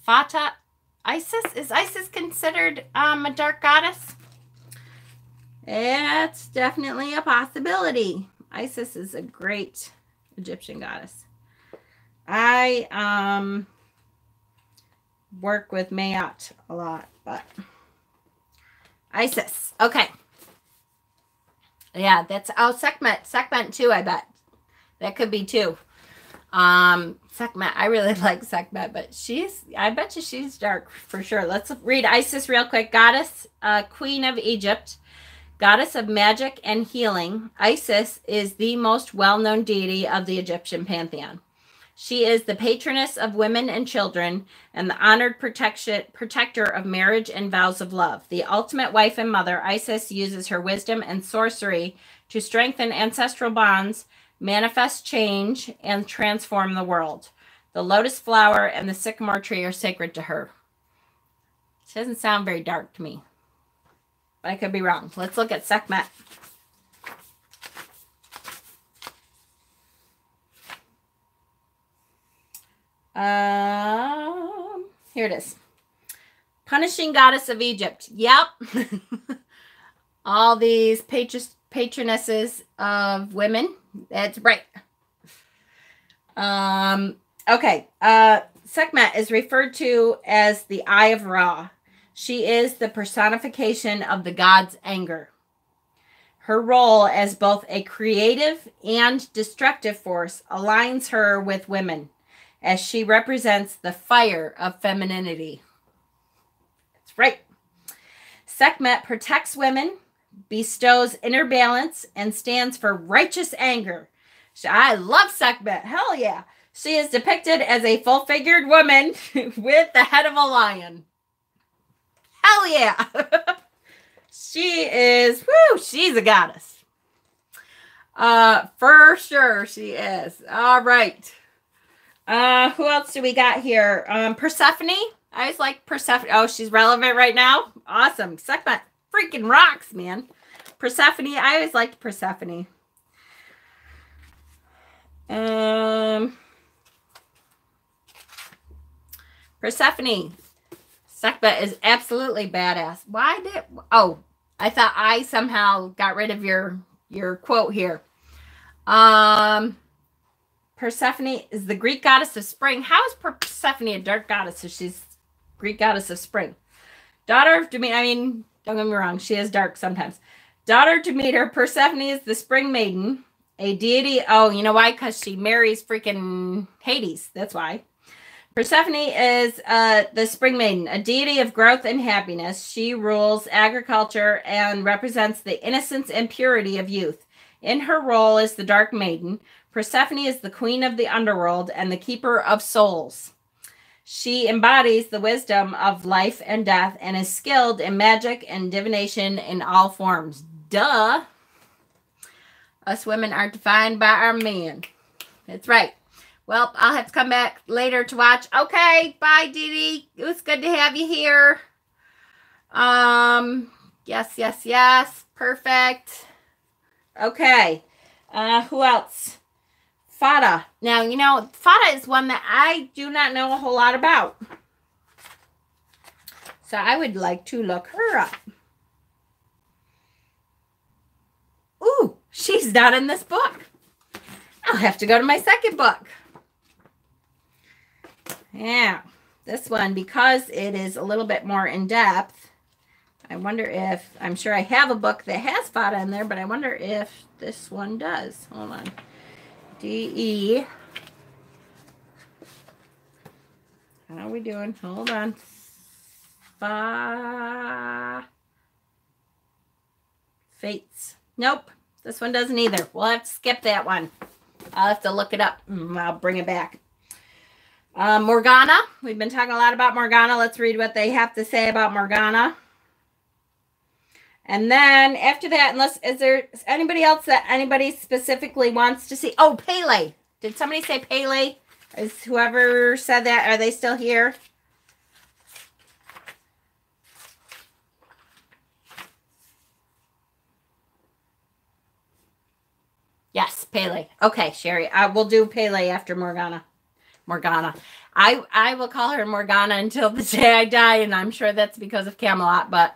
Fata? Isis? Is Isis considered a dark goddess? It's definitely a possibility. Isis is a great Egyptian goddess. I work with Mayat a lot, but Isis. Okay. Yeah, that's Sekhmet. Sekhmet too, I bet. That could be too. Sekhmet. I really like Sekhmet, but I bet you she's dark for sure. Let's read Isis real quick. Goddess, Queen of Egypt, goddess of magic and healing. Isis is the most well-known deity of the Egyptian pantheon. She is the patroness of women and children and the honored protector of marriage and vows of love. The ultimate wife and mother, Isis uses her wisdom and sorcery to strengthen ancestral bonds, manifest change, and transform the world. The lotus flower and the sycamore tree are sacred to her. It doesn't sound very dark to me. I could be wrong. Let's look at Sekhmet. Here it is. Punishing goddess of Egypt. Yep. All these patronesses of women. That's right. Okay. Sekhmet is referred to as the Eye of Ra. She is the personification of the god's anger. Her role as both a creative and destructive force aligns her with women, as she represents the fire of femininity. That's right. Sekhmet protects women, bestows inner balance, and stands for righteous anger. I love Sekhmet. Hell yeah. She is depicted as a full-figured woman with the head of a lion. Hell yeah. She is, she's a goddess. For sure she is. All right. Who else do we got here? Persephone. I always like Persephone. Oh, she's relevant right now. Awesome. Sekhmet freaking rocks, man. Persephone. I always liked Persephone. Persephone. Sekhmet is absolutely badass. Why did... Oh, I thought I somehow got rid of your quote here. Persephone is the Greek goddess of spring. How is Persephone a dark goddess if she's Greek goddess of spring? Daughter of Demeter. I mean, don't get me wrong. She is dark sometimes. Daughter of Demeter. Persephone is the spring maiden. A deity. Oh, you know why? Because she marries freaking Hades. That's why. Persephone is the spring maiden, a deity of growth and happiness. She rules agriculture and represents the innocence and purity of youth. In her role as the dark maiden, Persephone is the queen of the underworld and the keeper of souls. She embodies the wisdom of life and death and is skilled in magic and divination in all forms. Duh. Us women are defined by our men. That's right. Well, I'll have to come back later to watch. Okay, bye, Deity. It was good to have you here. Yes. Perfect. Okay. Who else? Fada. Now, you know, Fada is one that I do not know a whole lot about. So I would like to look her up. Ooh, she's not in this book. I'll have to go to my second book. Yeah, this one, because it is a little bit more in depth, I wonder if, I'm sure I have a book that has Fada in there, but I wonder if this one does. Hold on. D-E. How are we doing? Hold on. Fates. Nope. This one doesn't either. We'll have to skip that one. I'll have to look it up. I'll bring it back. Morgana. We've been talking a lot about Morgana. Let's read what they have to say about Morgana. And then after that, is there anybody else that anybody specifically wants to see? Oh, Pele. Did somebody say Pele? Is whoever said that, are they still here? Yes, Pele. Okay, Sherry. We'll do Pele after Morgana. I will call her Morgana until the day I die, and I'm sure that's because of Camelot, but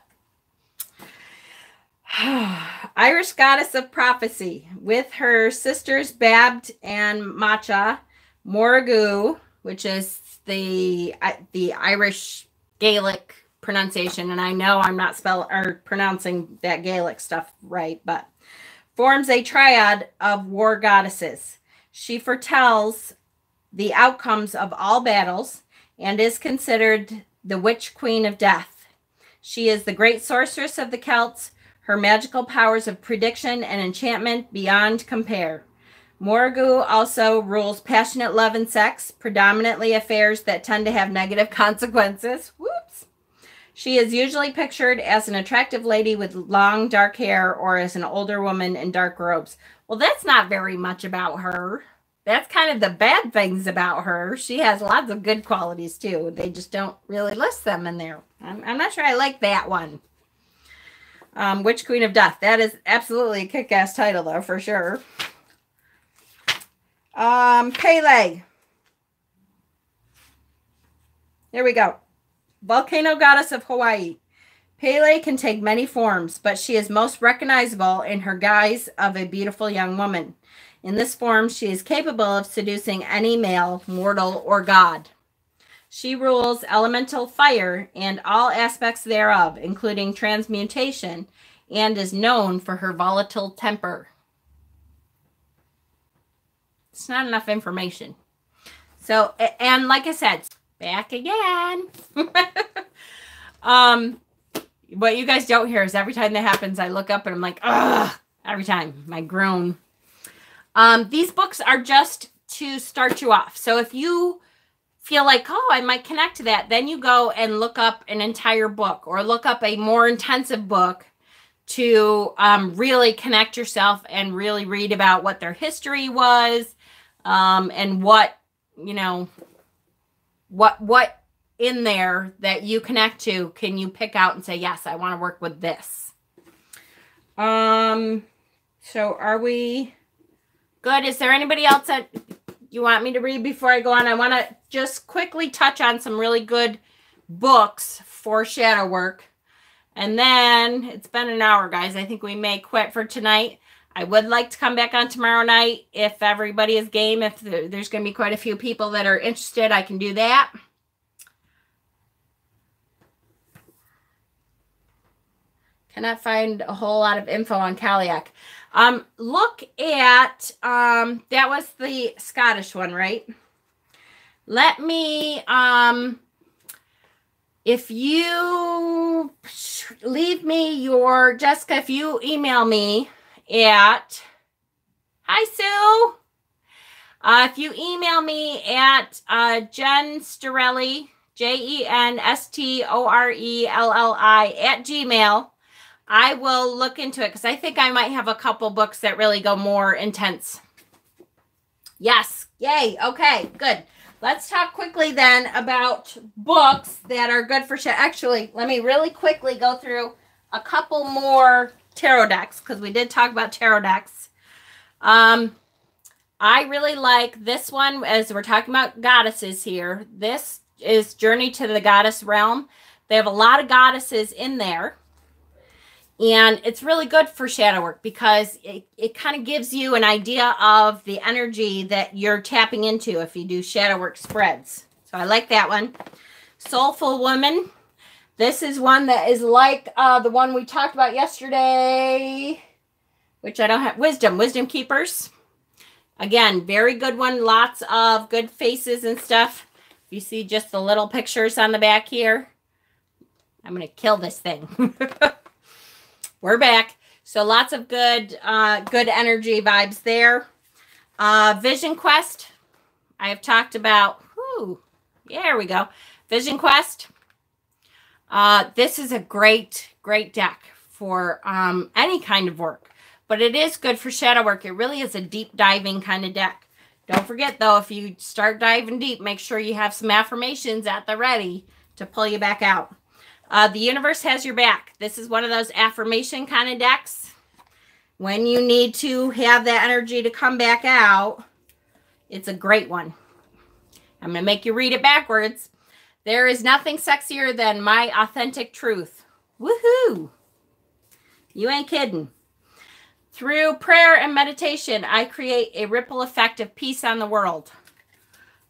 Irish goddess of prophecy. With her sisters Babt and Macha, Morrigu, which is the Irish Gaelic pronunciation, and I know I'm not pronouncing that Gaelic stuff right, but forms a triad of war goddesses. She foretells the outcomes of all battles and is considered the witch queen of death. She is the great sorceress of the Celts, her magical powers of prediction and enchantment beyond compare. Morrigu also rules passionate love and sex, predominantly affairs that tend to have negative consequences. Whoops. She is usually pictured as an attractive lady with long dark hair or as an older woman in dark robes. Well, that's not very much about her. That's kind of the bad things about her. She has lots of good qualities too. They just don't really list them in there. I'm not sure I like that one. Witch Queen of Death. That is absolutely a kick-ass title though, for sure. Pele. Here we go. Volcano goddess of Hawaii. Pele can take many forms, but she is most recognizable in her guise of a beautiful young woman. In this form, she is capable of seducing any male, mortal, or god. She rules elemental fire and all aspects thereof, including transmutation, and is known for her volatile temper. It's not enough information. So, and like I said, back again. What you guys don't hear is every time that happens, I look up and I'm like, ugh, every time, my groan. These books are just to start you off. So if you feel like, oh, I might connect to that, then you go and look up an entire book or look up a more intensive book to really connect yourself and really read about what their history was, and what, you know, what in there that you connect to can you pick out and say, yes, I want to work with this. So are we good? Is there anybody else that you want me to read before I go on? I want to just quickly touch on some really good books for shadow work. And then it's been an hour, guys. I think we may quit for tonight. I would like to come back on tomorrow night if everybody is game. If there's going to be quite a few people that are interested, I can do that. Cannot find a whole lot of info on Kaliak. Look at, that was the Scottish one, right? Let me, if you leave me your, Jessica, if you email me at, hi Sue, if you email me at Jen Storelli, JenStorelli at Gmail, I will look into it because I think I might have a couple books that really go more intense. Yes. Yay. Okay, good. Let's talk quickly then about books that are good for shadow. Actually, let me really quickly go through a couple more tarot decks because we did talk about tarot decks. I really like this one as we're talking about goddesses here. This is Journey to the Goddess Realm. They have a lot of goddesses in there. And it's really good for shadow work because it kind of gives you an idea of the energy that you're tapping into if you do shadow work spreads. So I like that one. Soulful Woman. This is one that is like the one we talked about yesterday, which I don't have. Wisdom Keepers. Again, very good one. Lots of good faces and stuff. You see just the little pictures on the back here. I'm going to kill this thing. We're back. So lots of good good energy vibes there. Vision Quest. I have talked about. Whew, there we go. Vision Quest. This is a great deck for any kind of work. But it is good for shadow work. It really is a deep diving kind of deck. Don't forget, though, if you start diving deep, make sure you have some affirmations at the ready to pull you back out. The universe has your back. This is one of those affirmation kind of decks. When you need to have that energy to come back out, it's a great one. I'm going to make you read it backwards. There is nothing sexier than my authentic truth. Woohoo! You ain't kidding. Through prayer and meditation, I create a ripple effect of peace on the world.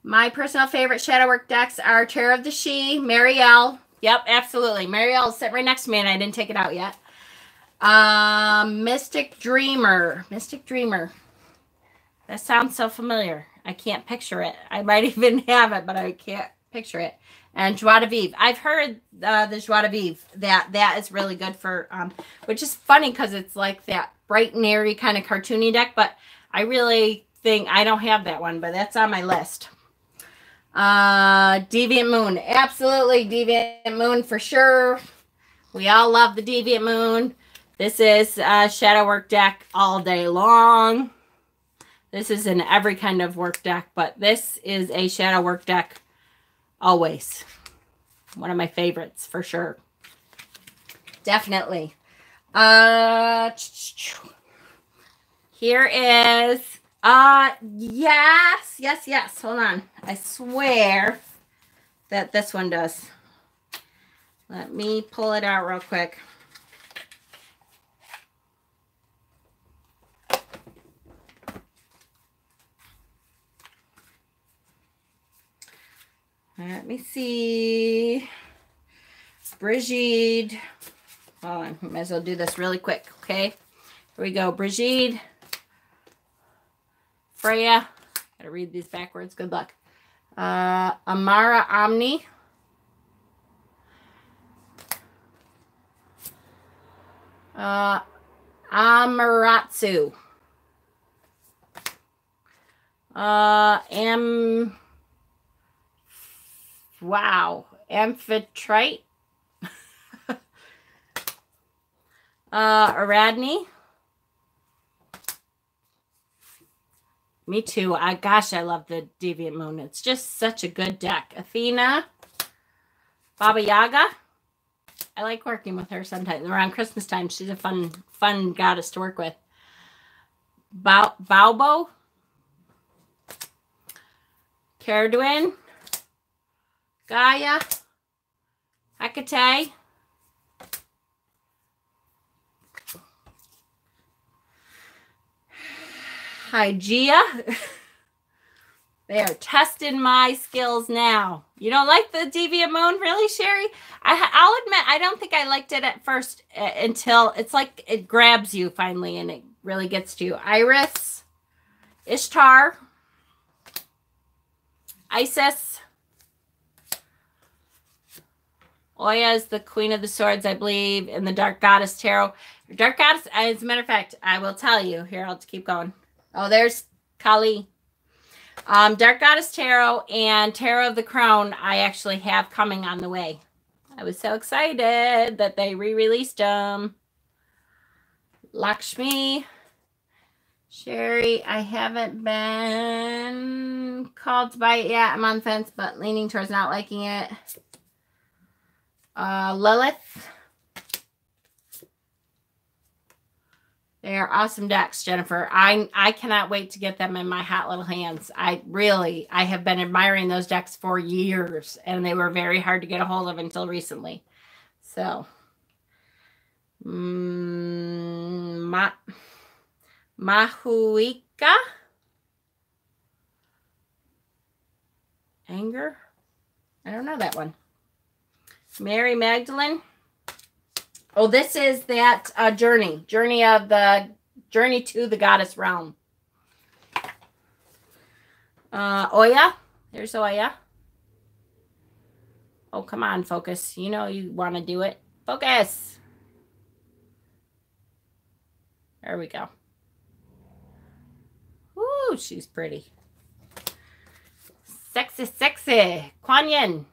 My personal favorite shadow work decks are Terror of the She, Marielle. Yep, absolutely. Marielle is sitting right next to me and I didn't take it out yet. Mystic Dreamer. Mystic Dreamer. That sounds so familiar. I can't picture it. I might even have it, but I can't picture it. And Joie de Vivre. I've heard the Joie de Vivre. That is really good for, which is funny because it's like that bright and airy kind of cartoony deck, but I really think I don't have that one, but that's on my list. Deviant Moon. Absolutely, Deviant Moon for sure. We all love the Deviant Moon. This is a shadow work deck all day long. This is in every kind of work deck, but this is a shadow work deck always. One of my favorites for sure. Definitely. Here is yes. Hold on. I swear that this one does. Let me pull it out real quick. Let me see. Brigitte. Hold on. Might as well do this really quick. Okay. Here we go. Brigitte. Freya. Gotta read these backwards. Good luck. Amara Omni. Amaratsu. Wow. Amphitrite. Aradne. Me too. Gosh, I love the Deviant Moon. It's just such a good deck. Athena. Baba Yaga. I like working with her sometimes. Around Christmas time, she's a fun goddess to work with. Baobo. Caradwin. Gaia. Hecate. Hygeia. They are testing my skills now. You don't like the Deviant Moon? Really, Sherry? I'll admit, I don't think I liked it at first until it's like it grabs you finally and it really gets to you. Iris. Ishtar. Isis. Oya is the Queen of the Swords, I believe, in the Dark Goddess Tarot. Dark Goddess, as a matter of fact, I will tell you. Here, I'll keep going. Oh, there's Kali. Dark Goddess Tarot and Tarot of the Crown I actually have coming on the way. I was so excited that they re-released them. Lakshmi. Sherry, I haven't been called to buy it yet. I'm on the fence, but leaning towards not liking it. Lilith. They are awesome decks, Jennifer. I cannot wait to get them in my hot little hands. I have been admiring those decks for years, and they were very hard to get a hold of until recently. So, Mahuika? Anger? I don't know that one. Mary Magdalene. Oh, this is that journey to the goddess realm. Oya. There's Oya. Oh, come on, focus. You know you want to do it. Focus. There we go. Ooh, she's pretty. Sexy, sexy. Kuan Yin.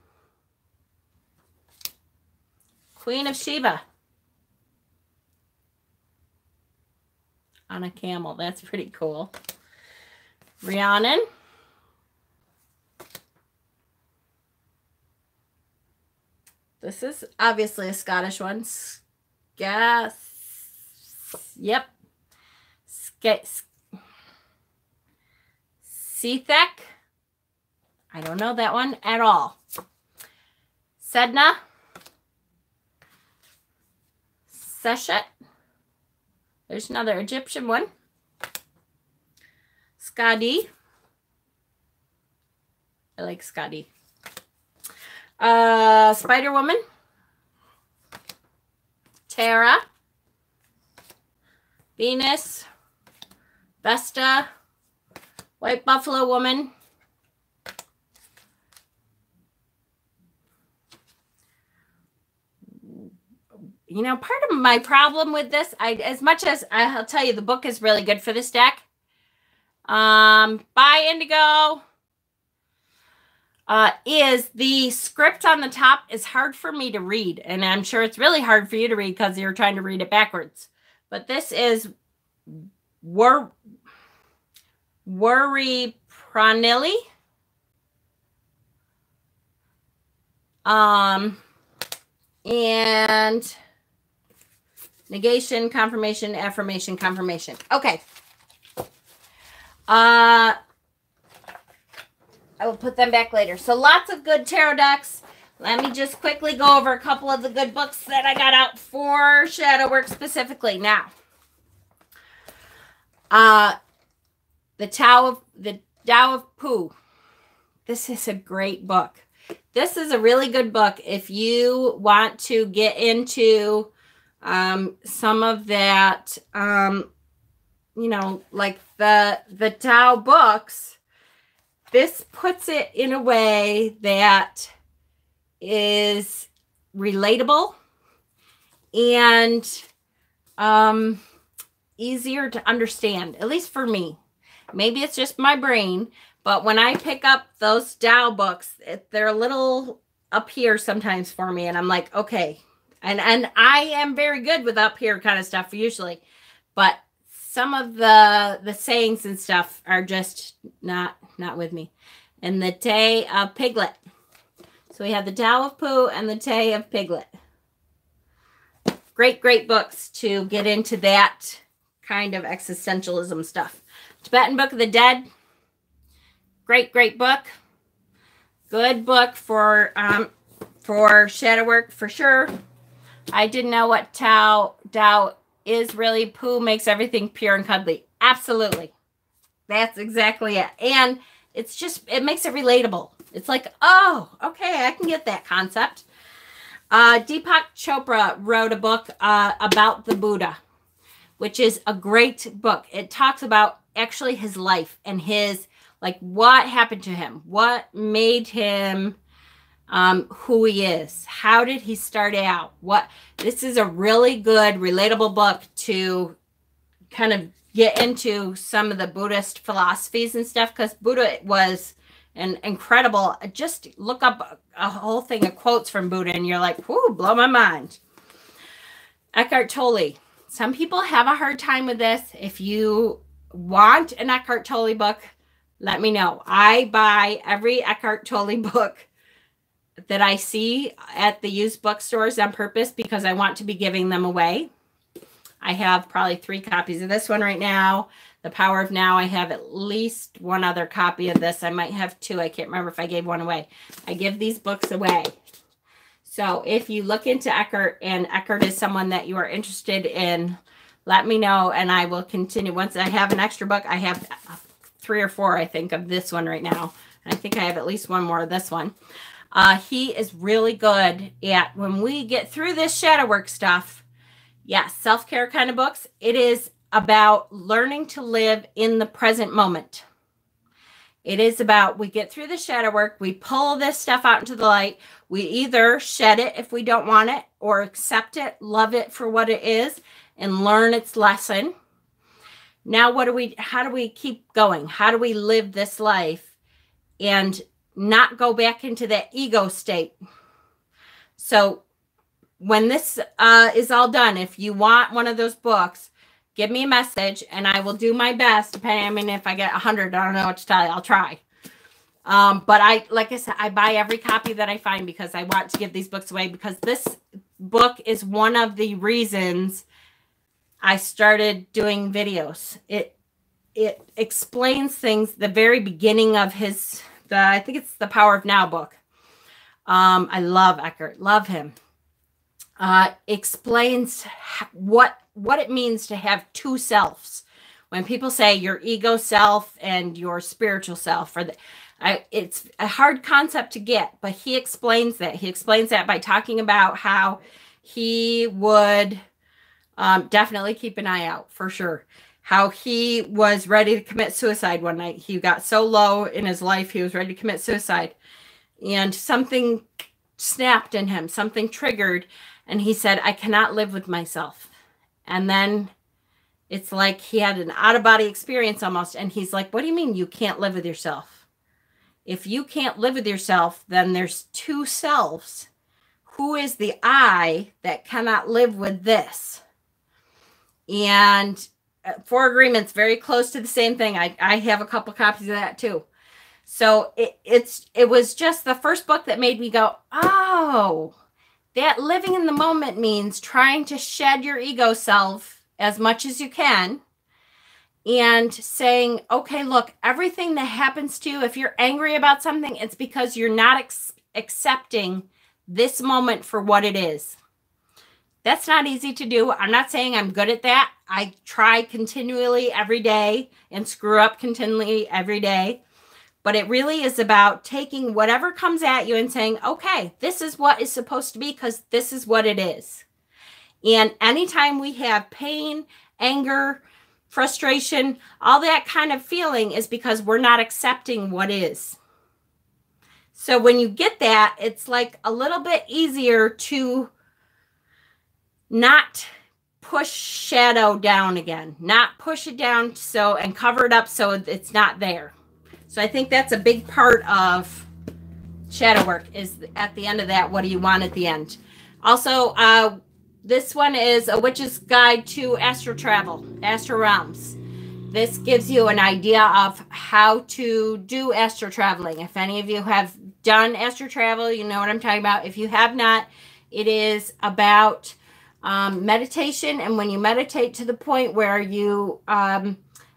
Queen of Sheba. On a camel. That's pretty cool. Rhiannon. This is obviously a Scottish one. Yep. Sethek. I don't know that one at all. Sedna. Seshet. There's another Egyptian one. Skadi. I like Skadi. Spider Woman. Tara. Venus. Vesta. White Buffalo Woman. You know, part of my problem with this, as much as I'll tell you, the book is really good for this deck. By Indigo. Is the script on the top is hard for me to read. And I'm sure it's really hard for you to read because you're trying to read it backwards. But this is Worry Pranili. And negation, confirmation, affirmation, confirmation. Okay. I will put them back later. So lots of good tarot decks. Let me just quickly go over a couple of the good books that I got out for shadow work specifically. Now, the Tao of Pooh. This is a great book. This is a really good book if you want to get into some of that, you know, like the Tao books. This puts it in a way that is relatable and easier to understand, at least for me. Maybe it's just my brain, but when I pick up those Tao books, they're a little up here sometimes for me, and I'm like, okay. And I am very good with up here kind of stuff usually, but some of the sayings and stuff are just not with me. And the Day of Piglet. So we have the Tao of Pooh and the Day of Piglet. Great, great books to get into that kind of existentialism stuff. Tibetan Book of the Dead. Great, great book. Good book for shadow work for sure. I didn't know what Tao is really. Pooh makes everything pure and cuddly. Absolutely. That's exactly it. And it's just, it makes it relatable. It's like, oh, okay, I can get that concept. Deepak Chopra wrote a book about the Buddha, which is a great book. It talks about actually his life and his, like, what happened to him, what made him who he is. How did he start out? This is a really good, relatable book to kind of get into some of the Buddhist philosophies and stuff, because Buddha was an incredible, just look up a whole thing of quotes from Buddha and you're like, whoo, blow my mind. Eckhart Tolle. Some people have a hard time with this. If you want an Eckhart Tolle book, let me know. I buy every Eckhart Tolle book that I see at the used bookstores on purpose because I want to be giving them away. I have probably 3 copies of this one right now. The Power of Now. I have at least 1 other copy of this. I might have 2. I can't remember if I gave 1 away. I give these books away. So if you look into Eckhart and Eckhart is someone that you are interested in, let me know and I will continue. Once I have an extra book, I have 3 or 4, I think, of this one right now. And I think I have at least 1 more of this one. He is really good at, when we get through this shadow work stuff, yes, self-care kind of books, it is about learning to live in the present moment. It is about, we get through the shadow work, we pull this stuff out into the light, we either shed it if we don't want it, or accept it, love it for what it is, and learn its lesson. Now, how do we keep going? How do we live this life and not go back into that ego state? So when this is all done, if you want one of those books, give me a message and I will do my best. Depending, I mean, if I get 100, I don't know what to tell you. I'll try. But like I said, I buy every copy that I find because I want to give these books away, because this book is one of the reasons I started doing videos. It explains things, the very beginning of I think it's the Power of Now book. I love Eckhart, love him. Explains what it means to have 2 selves. When people say your ego self and your spiritual self, it's a hard concept to get, but he explains that. He explains that by talking about how he would definitely keep an eye out for sure. How he was ready to commit suicide one night. He got so low in his life, he was ready to commit suicide. And something snapped in him, something triggered, and he said, I cannot live with myself. And then it's like he had an out-of-body experience almost, and he's like, what do you mean you can't live with yourself? If you can't live with yourself, then there's 2 selves. Who is the I that cannot live with this? And 4 Agreements, very close to the same thing. I have a couple copies of that too. So it was just the first book that made me go, oh, that living in the moment means trying to shed your ego self as much as you can and saying, okay, look, everything that happens to you, if you're angry about something, it's because you're not accepting this moment for what it is. That's not easy to do. I'm not saying I'm good at that. I try continually every day and screw up continually every day. But it really is about taking whatever comes at you and saying, okay, this is what is supposed to be because this is what it is. And anytime we have pain, anger, frustration, all that kind of feeling is because we're not accepting what is. So when you get that, it's like a little bit easier to not push shadow down again, not push it down and cover it up so it's not there. So I think that's a big part of shadow work is at the end of that, what do you want at the end? Also, this one is A Witch's Guide to Astral Travel, Astral Realms. This gives you an idea of how to do astral traveling. If any of you have done astral travel, you know what I'm talking about. If you have not, it is about meditation. And when you meditate to the point where you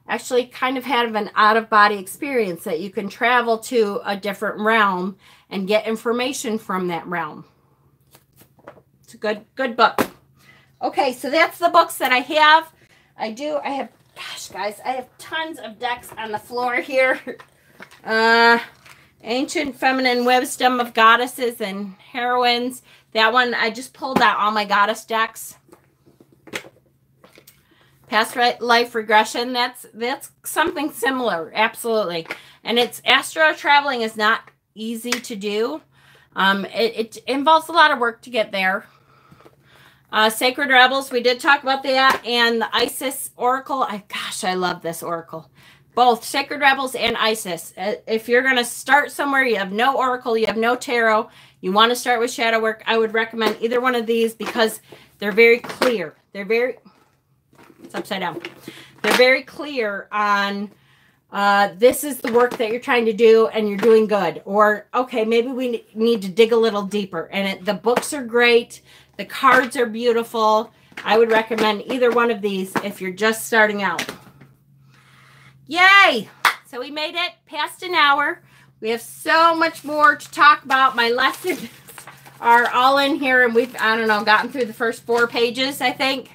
actually kind of have an out-of-body experience, that you can travel to a different realm and get information from that realm. It's a good book. Okay, so that's the books that I have. Gosh, guys, I have tons of decks on the floor here. Ancient Feminine Wisdom of Goddesses and Heroines. That one, I just pulled out all my goddess decks. Past life regression, that's something similar, absolutely. And it's astral traveling is not easy to do. It involves a lot of work to get there. Sacred Rebels, we did talk about that. And the Isis Oracle, gosh, I love this Oracle. Both Sacred Rebels and Isis. If you're going to start somewhere, you have no Oracle, you have no Tarot, you want to start with shadow work, I would recommend either one of these because they're very clear. It's upside down. They're very clear on this is the work that you're trying to do and you're doing good. Or, okay, maybe we need to dig a little deeper. And the books are great. The cards are beautiful. I would recommend either one of these if you're just starting out. Yay! So we made it past an hour. We have so much more to talk about. My lessons are all in here, and we've, I don't know, gotten through the first 4 pages, I think.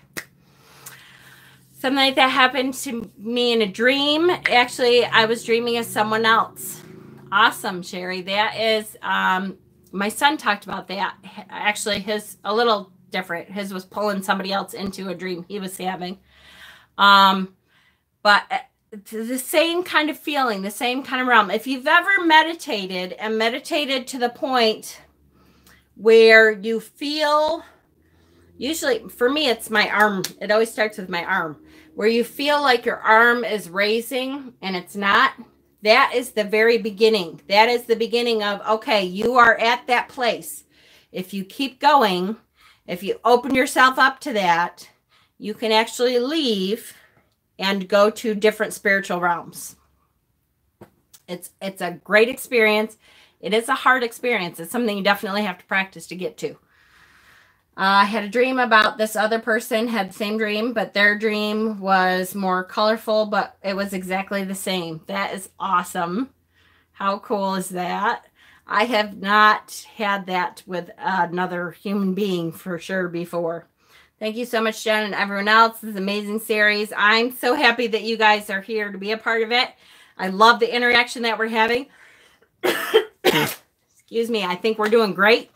Something like that happened to me in a dream. Actually, I was dreaming of someone else. Awesome, Sherry. That is, my son talked about that. Actually, his a little different. His was pulling somebody else into a dream he was having. But the same kind of feeling, the same kind of realm. If you've ever meditated and meditated to the point where you feel, usually for me, it's my arm. It always starts with my arm. Where you feel like your arm is raising and it's not. That is the very beginning. That is the beginning of, okay, you are at that place. If you keep going, if you open yourself up to that, you can actually leave and go to different spiritual realms. It's a great experience. It is a hard experience. It's something you definitely have to practice to get to. I had a dream about this other person, had the same dream, but their dream was more colorful, but it was exactly the same. That is awesome. How cool is that? I have not had that with another human being for sure before. Thank you so much, Jen, and everyone else. This is an amazing series. I'm so happy that you guys are here to be a part of it. I love the interaction that we're having. Excuse me. I think we're doing great.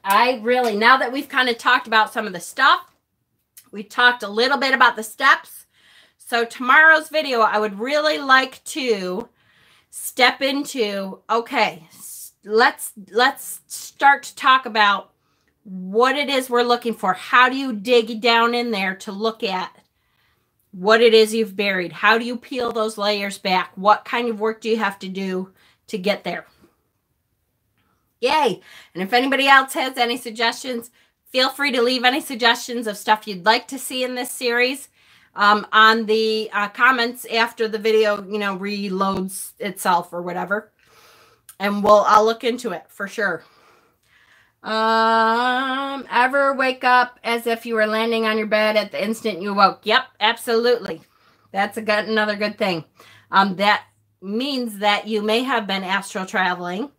Now that we've kind of talked about some of the stuff, we talked a little bit about the steps. So tomorrow's video, I would really like to step into, okay, let's start to talk about what it is we're looking for. How do you dig down in there to look at what it is you've buried? How do you peel those layers back? What kind of work do you have to do to get there? Yay. And if anybody else has any suggestions, feel free to leave any suggestions of stuff you'd like to see in this series on the comments after the video, reloads itself or whatever. And I'll look into it for sure. Ever wake up as if you were landing on your bed at the instant you woke? Yep, absolutely. That's another good thing. That means that you may have been astral traveling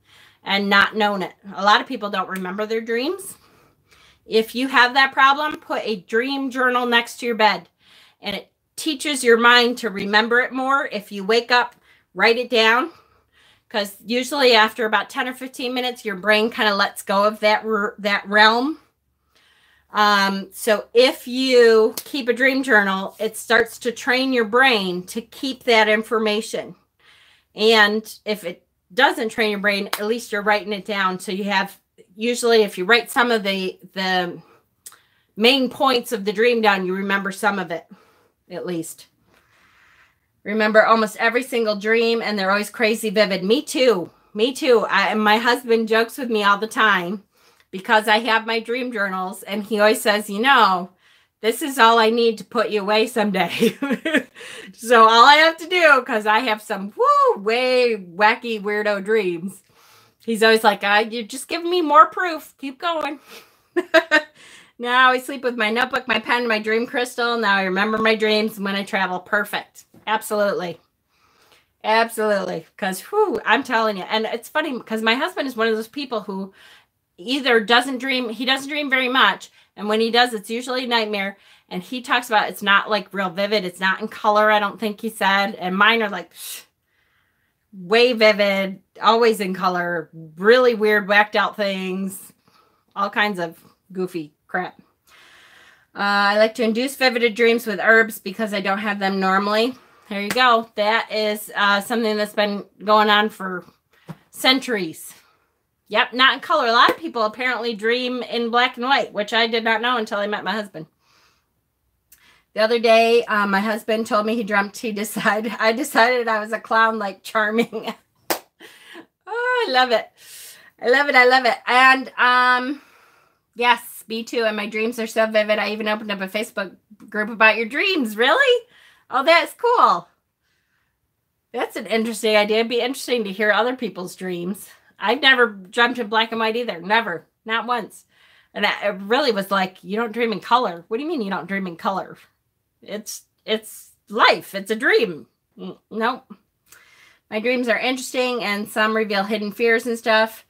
and not known it. A lot of people don't remember their dreams. If you have that problem, put a dream journal next to your bed, and it teaches your mind to remember it more. If you wake up, write it down, because usually after about 10 or 15 minutes, your brain kind of lets go of that realm. So if you keep a dream journal, it starts to train your brain to keep that information. And if it doesn't train your brain, at least you're writing it down. So you have, usually if you write some of the main points of the dream down, you remember some of it, at least. Remember almost every single dream, and they're always crazy vivid. Me too. Me too. My husband jokes with me all the time because I have my dream journals, and he always says, you know, this is all I need to put you away someday. So all I have to do, because I have some way wacky weirdo dreams, he's always like, you're just giving me more proof. Keep going. Now I sleep with my notebook, my pen, my dream crystal. Now I remember my dreams when I travel. Perfect. Absolutely. Absolutely. Because, I'm telling you. And it's funny because my husband is one of those people who either doesn't dream. He doesn't dream very much. And when he does, it's usually a nightmare. And he talks about it's not like real vivid. It's not in color, I don't think he said. And mine are like way vivid, always in color, really weird, whacked out things, all kinds of goofy crap. I like to induce vivid dreams with herbs because I don't have them normally. There you go. That is something that's been going on for centuries. Yep, not in color. A lot of people apparently dream in black and white, which I did not know until I met my husband. The other day, my husband told me I decided I was a clown like Charming. Oh, I love it. I love it. I love it. And yes, me too. And my dreams are so vivid. I even opened up a Facebook group about your dreams. Really? Oh, that's cool. That's an interesting idea. It'd be interesting to hear other people's dreams. I've never dreamt in black and white either. Never. Not once. And it really was like, you don't dream in color. What do you mean you don't dream in color? It's life. It's a dream. Nope. My dreams are interesting, and some reveal hidden fears and stuff.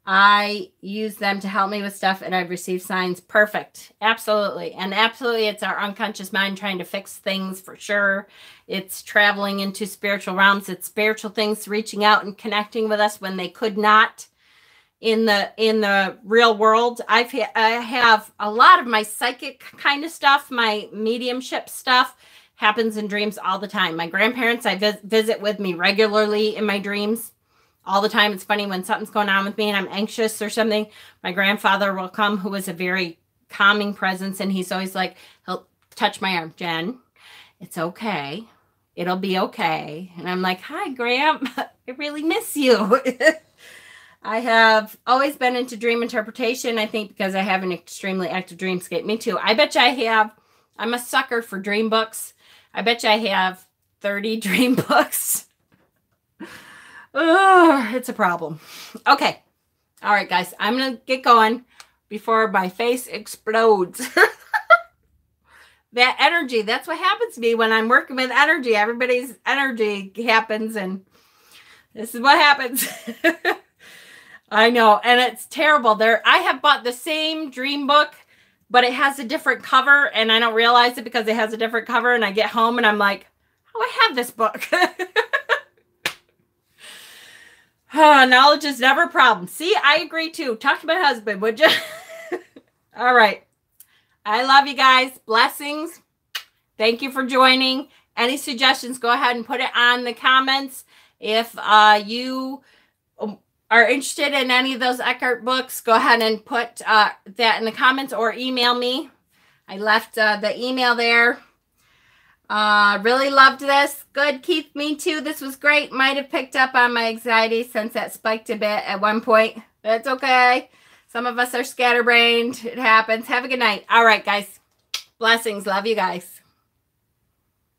I use them to help me with stuff, and I've received signs. Perfect. Absolutely. And absolutely, it's our unconscious mind trying to fix things for sure. It's traveling into spiritual realms. It's spiritual things reaching out and connecting with us when they could not in the real world. I have a lot of my psychic kind of stuff, my mediumship stuff happens in dreams all the time. My grandparents, I visit with me regularly in my dreams. All the time. It's funny when something's going on with me and I'm anxious or something, my grandfather will come, who is a very calming presence, and he's always like, he'll touch my arm. Jen, it's okay. It'll be okay. And I'm like, hi, Graham. I really miss you. I have always been into dream interpretation, I think because I have an extremely active dreamscape. Me too. I bet you I'm a sucker for dream books. I bet you I have 30 dream books. It's a problem. Okay. All right, guys. I'm going to get going before my face explodes. That energy, that's what happens to me when I'm working with energy. Everybody's energy happens, and this is what happens. I know, and it's terrible. I have bought the same dream book, but it has a different cover, and I don't realize it because it has a different cover, and I get home, and I'm like, oh, I have this book. Knowledge is never a problem. See, I agree too. Talk to my husband, would you? All right. I love you guys. Blessings. Thank you for joining. Any suggestions, go ahead and put it on the comments. If you are interested in any of those Eckhart books, go ahead and put that in the comments or email me. I left the email there. Really loved this. Good, Keith. Me too. This was great. Might have picked up on my anxiety since that spiked a bit at one point. That's okay. Some of us are scatterbrained. It happens. Have a good night. All right, guys. Blessings. Love you guys.